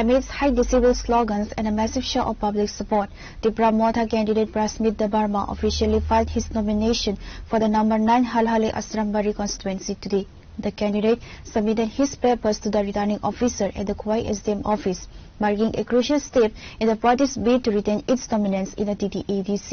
Amidst high decibel slogans and a massive show of public support, the Pramotha candidate Prasmit Dabarma officially filed his nomination for the number 9 Halhali Asrambari constituency today. The candidate submitted his papers to the returning officer at the Kwai SDM office, marking a crucial step in the party's bid to retain its dominance in the TTADC.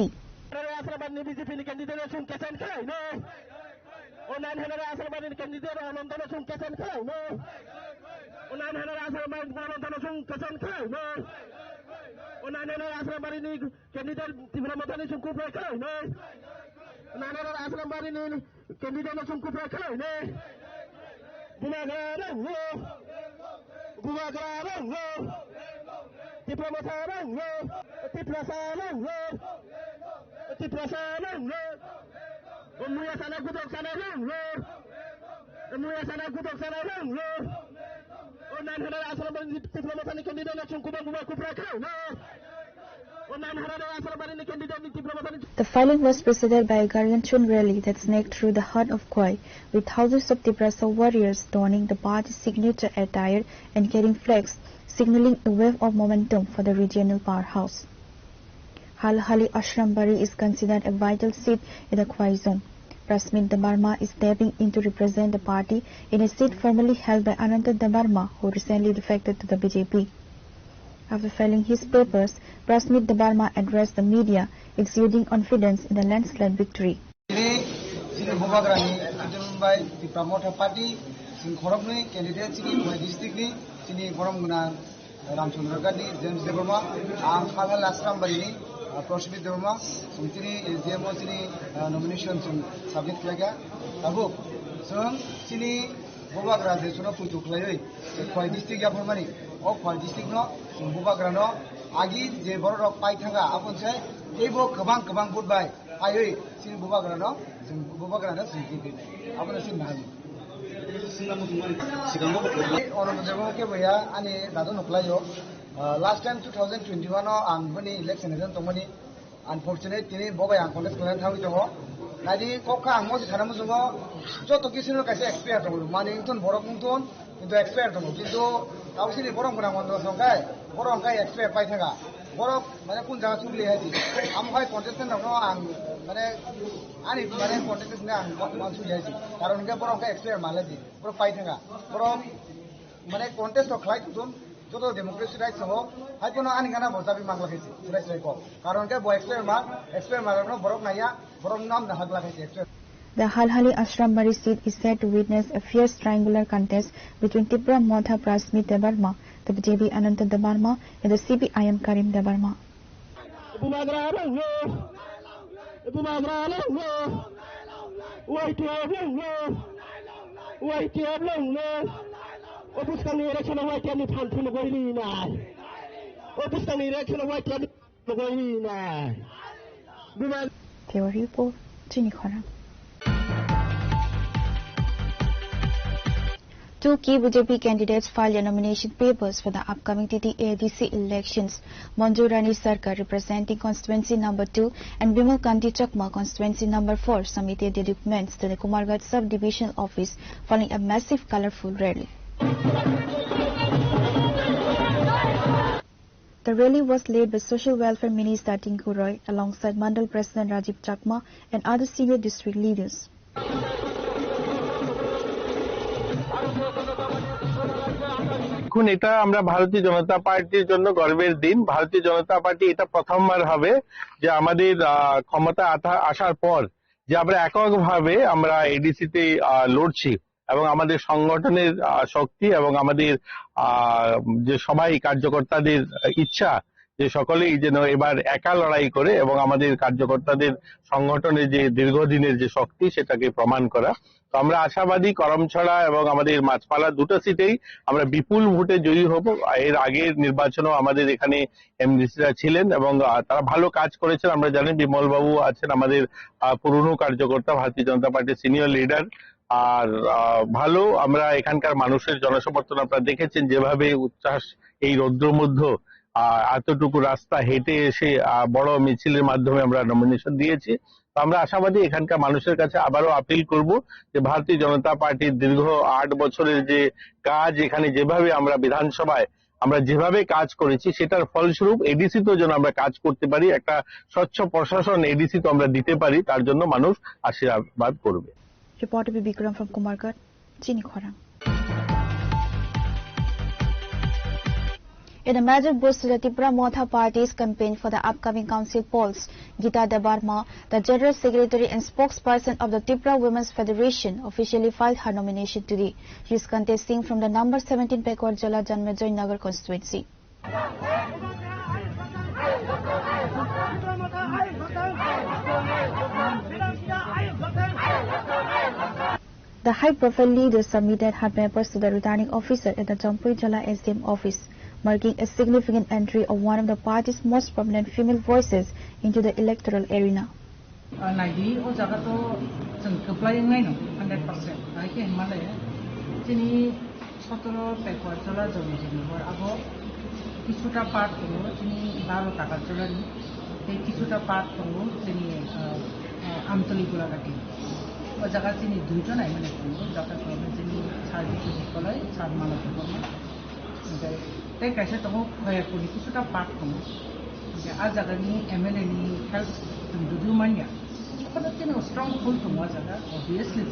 The filing was preceded by a gargantuan rally that snaked through the heart of Kwai, with thousands of Tiprasa warriors donning the party's signature attire and carrying flags, signaling a wave of momentum for the regional powerhouse. Halhali Ashrambari is considered a vital seat in the Kwai zone. Prasmit Dabarma is stepping in to represent the party in a seat formerly held by Ananta Dabarma, who recently defected to the BJP. After filing his papers, Prasmit Dabarma addressed the media, exuding confidence in the landslide victory. Prasmit Dabarma, sini JMO sini nomination submit kiya. Abu, sini Bubagra desuno puju klayoi. Kwai district ya formani. O Kwai district no Bubagra no agi je borok pai thanga. Apun se ebo kabang budbai. Ayoi sini Bubagra no sini. Apun sini nahi. Orang menjaga ke boya ani dado nuklayo. Last time 2021 no angkoni election itu tongmani unfortunate tini bobai angkones kalian tahu itu ho. Nadi kokka angmo si sana musuh jo to kisah no kasih expert tonglu. Mani itu borok mungkin itu expert tonglu. কিন্তু tahu sini borok pun angkon songkai, borok angkai expert pai thanga. Borok mana pun jangan sulit hati. Amkai contestant no ang mana ani mana contestant na ang sulit hati. Karena mereka borok angkai expert malah di. Borok pai thanga. Borok mana contest to kelai tu jodoh demokrasi rights ho, hai kono ani kana bosa bi mangla kaisi, surai ko. Karon ke bo expert no borok naya, borok nam na hagla kaisi expert. The Halhali Ashrambari seat is set to witness a fierce triangular contest between Tipra Motha Prasmit Dabarma, the BJP Ananta Dabarma, and the CPIM Karim Dabarma. Opuskan election of white and pan to Goina. Opuskan election of white and Goina. Theory report, Jenny Khora. Two key BJP candidates filed their nomination papers for the upcoming TT-ADC elections. Manju Rani Sarkar, representing constituency number 2, and Bimal Kanti Chakma, constituency number 4, submitted their documents to the Kumargarh sub-divisional office following a massive colourful rally. The rally was led by Social Welfare Minister Tinku Roy alongside Mandal President Rajiv Chakma and other senior district leaders. এখন এটা আমরা ভারতীয় জনতা পার্টির জন্য গর্বের দিন। ভারতীয় জনতা party এটা প্রথমবার হবে যে আমাদের ক্ষমতা আসার পর যে আমরা এককভাবে আমরা এডিসিতে লড়ছি এবং আমাদের সংগঠনের শক্তি এবং আমাদের যে সবাই কার্যকর্তাদের ইচ্ছা যে সকলেই যেন এবার একা লড়াই করে এবং আমাদের কার্যকর্তাদের সংগঠনের যে দীর্ঘদিনের যে শক্তি সেটাকে প্রমাণ করা। তো আমরা আশাবাদী করমছড়া এবং আমাদের মাছপালা দুটো সিটেই আমরা বিপুল ভোটে জয়ী হব। এর আগের নির্বাচনও আমাদের এখানে এমডিসিরা ছিলেন এবং তারা ভালো কাজ করেছেন। আমরা জানি বিমল বাবু আছেন আমাদের পুরনো কার্যকর্তা, ভারতীয় জনতা পার্টির সিনিয়র লিডার। আর ভালো আমরা এখানকার মানুষের জনসমর্থন আপনারা দেখেছেন যেভাবে উচ্ছ্বাস এই রৌদ্র মধ্যে এতটুকু রাস্তা হেঁটে এসে বড় মিছিলের মাধ্যমে আমরা নমিনেশন দিয়েছি। তো আমরা আশাবাদী এখানকার মানুষের কাছে আবারও আপিল করব যে ভারতীয় জনতা পার্টির দীর্ঘ 8 বছরের যে কাজ এখানে যেভাবে আমরা বিধানসভায় আমরা যেভাবে কাজ করেছি সেটার ফলস্বরূপ এডিসি তো যেন আমরা কাজ করতে পারি, একটা স্বচ্ছ প্রশাসন এডিসি তো আমরা দিতে পারি, তার জন্য মানুষ আশীর্বাদ করবে। Reporter B. Bikram from Kumargarh, Jenny Khora. In a major boost to the Tripura Motha Party's campaign for the upcoming council polls, Geeta Debarma, the General Secretary and spokesperson of the Tripura Women's Federation, officially filed her nomination today. She is contesting from the number 17 Pekwar Jala Janmejoy Nagar constituency. The high-profile leader submitted her papers to the returning officer at the Jampui Jala SDM office, marking a significant entry of one of the party's most prominent female voices into the electoral arena. Naidi o jaga to jeng keplai ngai no 100%. Ai ke himale jini 17 Pekwar Jala Janmejoy Nagar abo কিছুটা part করবো যিনি 12 টাকার চলারি এই কিছুটা part করবো যিনি আমতলি গোলাঘাটি ও জায়গা যিনি দুইজন আইমানে করবো যথাক্রমে যিনি সার্ভিস কলাই সার মানব কর্ম তাই কাছে তো হয়ে করি কিছুটা পার্ট করবো যে আর জায়গানি এমএলএ নি হেল্প দুদু মানিয়া ওখানে তিনি স্ট্রং ফুল করবো জায়গা অবভিয়াসলি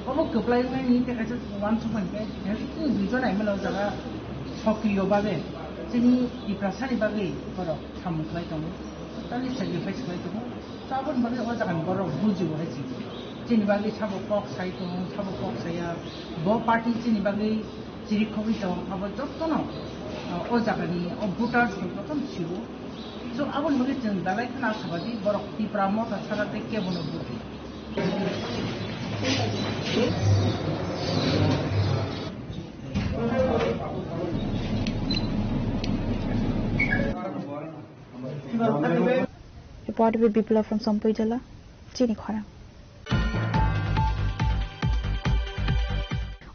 কোনো কেপ্লাই নি কাছে ওয়ান সুপারকে হেল্প দুইজন এমএলএ জায়গা সক্রিয় ভাবে যিনি ইপ্রাসানি বাগে বড় সামুখলাই দङ তাহলে স্যাক্রিফাইস খাই দङ তারপর বাগে ও জাগান বড় বুঝিব হয়েছে যিনি বাগে সাবো পক সাই দङ সাবো পক সাইয়া ব পার্টি যিনি বাগে চিরি খবি দङ আবার যতন ও জাগানি ও ভোটার্স যতন ছিল তো আবার বাগে जों দালাই খানা আশাবাদী বড় ত্রিপুরা মথা সারাতে কেবল বুঝি Reported by Bipla from Jampui Jala, Jenny Khora.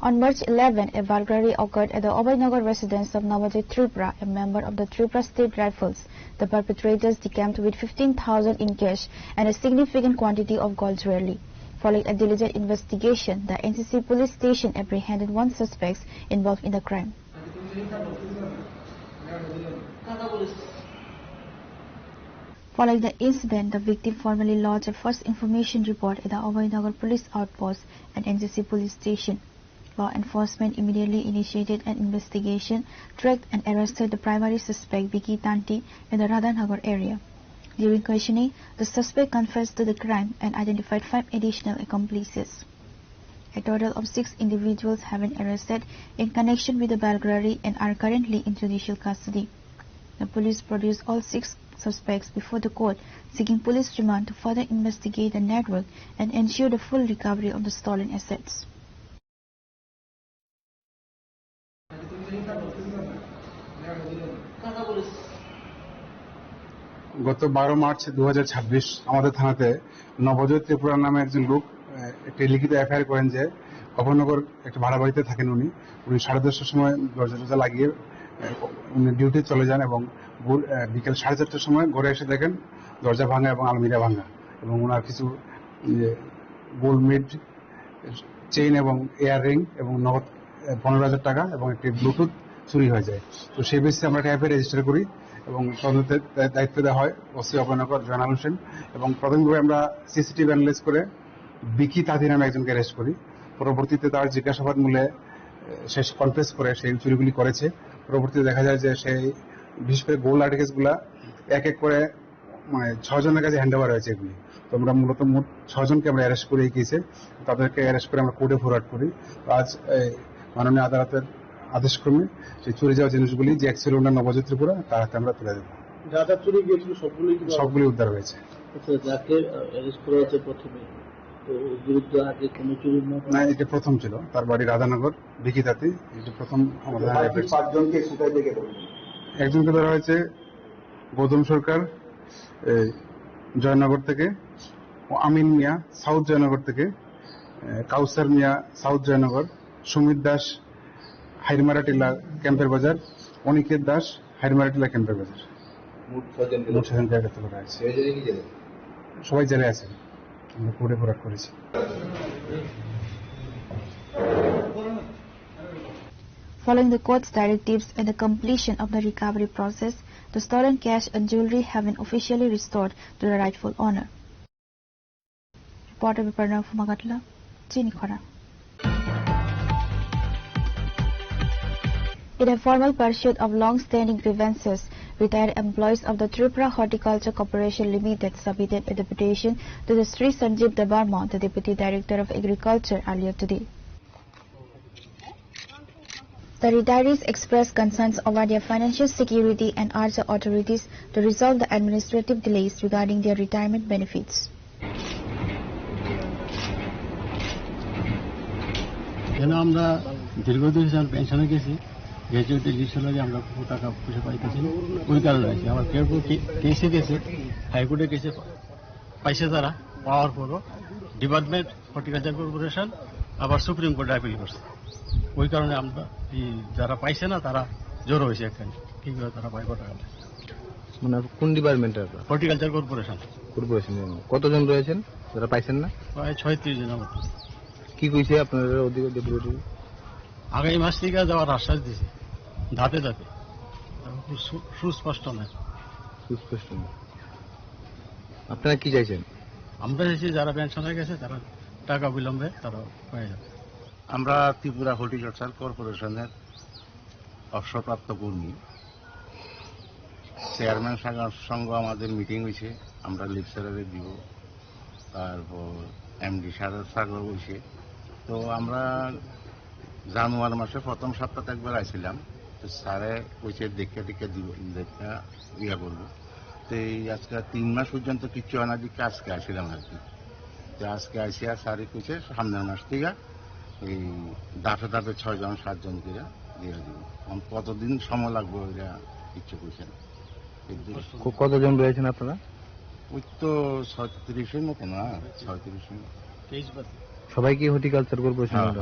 On March 11, a burglary occurred at the Obainagar residence of Navajit Tripura, a member of the Tripura State Rifles. The perpetrators decamped with 15,000 in cash and a significant quantity of gold jewelry. Following a diligent investigation, the NCC police station apprehended 1 suspect involved in the crime. Following the incident, the victim formally lodged a first information report at the Obainagar police outpost and NCC police station. Law enforcement immediately initiated an investigation, tracked and arrested the primary suspect Vicky Tanti in the Radhanagar area. During questioning, the suspect confessed to the crime and identified 5 additional accomplices. A total of 6 individuals have been arrested in connection with the burglary and are currently in judicial custody. The police produced all 6 suspects before the court, seeking police remand to further investigate the network and ensure the full recovery of the stolen assets. গত 12 March 2026 আমাদের থানাতে নবজোৎ ত্রিপুরা নামে একজন লোক একটি লিখিত FIR করেন যে গভর্নগর একটা ভাড়া বাড়িতে থাকেন উনি 10:30টার সময় দরজা লাগিয়ে উনি ডিউটি চলে যান এবং বিকেল 4:30টার সময় ঘরে এসে দেখেন দরজা ভাঙা এবং আলমিরা ভাঙা এবং ওনার কিছু গোল্ড মিড চেইন এবং ইয়ার রিং এবং নগদ 15,000 টাকা এবং একটি ব্লুটুথ চুরি হয়ে যায়। তো সেই বেসিসে আমরা একটা এফআইআর রেজিস্টার করি এবং তদন্তের দায়িত্ব দেওয়া হয় ওসি অভয়নগর জয়নাল হোসেন এবং প্রাথমিকভাবে আমরা সিসিটিভি অ্যানালাইজ করে বিকি তাঁতি নামে একজনকে অ্যারেস্ট করি। পরবর্তীতে তার জিজ্ঞাসাবাদ মূলে সে কনফেস করে সেই চুরিগুলি করেছে। পরবর্তীতে দেখা যায় যে সেই বিশেষ করে গোল্ড আর্টিকেলস গুলা এক এক করে 6 জনের কাছে হ্যান্ড ওভার হয়েছে এগুলি। তো আমরা মূলত মোট 6 জনকে আমরা অ্যারেস্ট করে গিয়েছে, তাদেরকে অ্যারেস্ট করে আমরা কোর্টে ফরওয়ার্ড করি। আজ মাননীয় আদালতের আদেশক্রমে সেই চুরি যাওয়া জিনিসগুলি যে এক ছিল নবজোৎ ত্রিপুরা তার হাতে আমরা তুলে দেবো। সবগুলি উদ্ধার হয়েছে। যাকে অ্যারেস্ট করা হয়েছে প্রথমে বিরুদ্ধে আগে কোনো চুরি না, এটা প্রথম ছিল। তার বাড়ি রাধানগর বিকিতাতি। এটা প্রথম আমাদের। 5জনকে কোথায় থেকে একজনকে ধরা হয়েছে গৌতম সরকার জয়নগর থেকে, আমিন মিয়া সাউথ জয়নগর থেকে, কাউসার মিয়া সাউথ জয়নগর, সুমিত দাস হাইরমারা টিলা ক্যাম্পের বাজার, অনিকেত দাস হাইরমারা টিলা ক্যাম্পের বাজার। মোট 6 জনকে গ্রেফতার করা হয়েছে। সবাই জেলে আছে, আমরা কোর্টে ফরওয়ার্ড করেছি। Following the court's directives and the completion of the recovery process, the stolen cash and jewelry have been officially restored to the rightful owner. Reporter Viparna Fumagatla, Chinikhora. In a formal pursuit of long-standing grievances, retired employees of the Tripura Horticulture Corporation Limited submitted a deputation to the Sri Sanjeev Debarma, the Deputy Director of Agriculture, earlier today. The retirees expressed concerns over their financial security and urged the authorities to resolve the administrative delays regarding their retirement benefits. আমরা দীর্ঘদিন পেনশনে গেছি, gratuity লিস্টে আমরা টাকা পয়সা পাইতেছি, ওই কারণে আছে। আমার কেউ কেসে গেছে, হাইকোর্টে গেছে, পাইছে তারা, পাওয়ার পরও ডিপার্টমেন্ট হর্টিকালচার কর্পোরেশন আবার সুপ্রিম কোর্টে আপিল করছে। ওই কারণে আমরা যারা পাইছে না তারা জোর হয়েছে এখানে, কি করে তারা পাইব টাকা। মানে কোন ডিপার্টমেন্টের? Horticulture corporation. কতজন রয়েছেন যারা পাইছেন না? প্রায় 36 জনের মতো। কি কইছে আপনাদের অধিকার? আগামী মাস থেকে যাওয়ার আশ্বাস দিয়েছে, ধাপে ধাপে, সুস্পষ্ট না। সুস্পষ্ট না। আপনারা কি চাইছেন? আমরা চাইছি যারা পেনশনে গেছে তারা টাকা বিলম্বে তারা পেয়ে যাবে। আমরা ত্রিপুরা হর্টিকালচার কর্পোরেশনের অবসরপ্রাপ্ত কর্মী, চেয়ারম্যান সঙ্গে আমাদের মিটিং হয়েছে, আমরা লেকচারারে দিব, তারপর এমডি সাগর হয়েছে। তো আমরা জানুয়ারি মাসে প্রথম সপ্তাহে একবার আইছিলাম, তো স্যারে কইছে দেখে দিব, দেখা ইয়া করবো। তো এই আজকে 3 মাস পর্যন্ত কিচ্ছু হয় না, দিকে আজকে আসছিলাম আর কি। তো আজকে আসিয়া স্যারে কইছে সামনের মাস থেকে এই ধাপে ধাপে 6 জন 7 জন করে দিয়ে দিব। কতদিন সময় লাগবে ওইটা কিচ্ছু কইছে না। কতজন রয়েছেন আপনারা? ওই তো 36-এর মতো না, 36-এর মতো। সবাই কি হর্টিকালচার কর্পোরেশনের?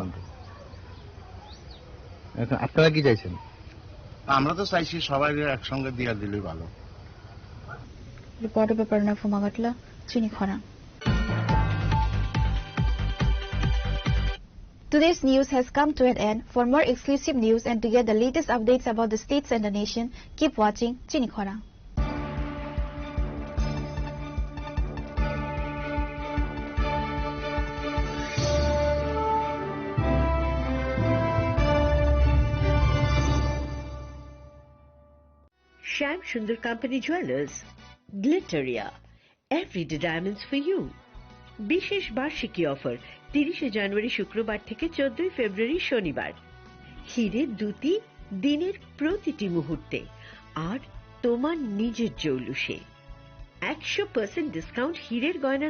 এখন আপনারা কি চাইছেন? আমরা তো চাইছি সবাই একসঙ্গে দিয়ে দিলে ভালো। Reporter Viparna Fumagatla, Chinikhora. Today's news has come to an end. For more exclusive news and to get the latest updates about the states and the nation, keep watching Chinikhora. Shyam Sundar Company Jewelers, Glitteria, everyday diamonds for you. বিশেষ বার্ষিকী offer 30 জানুয়ারি শুক্রবার থেকে 14 ফেব্রুয়ারি শনিবার। হিরের দুটি দিনের প্রতিটি মুহূর্তে আর তোমার নিজের জৌলুসে 100% ডিসকাউন্ট হিরের গয়না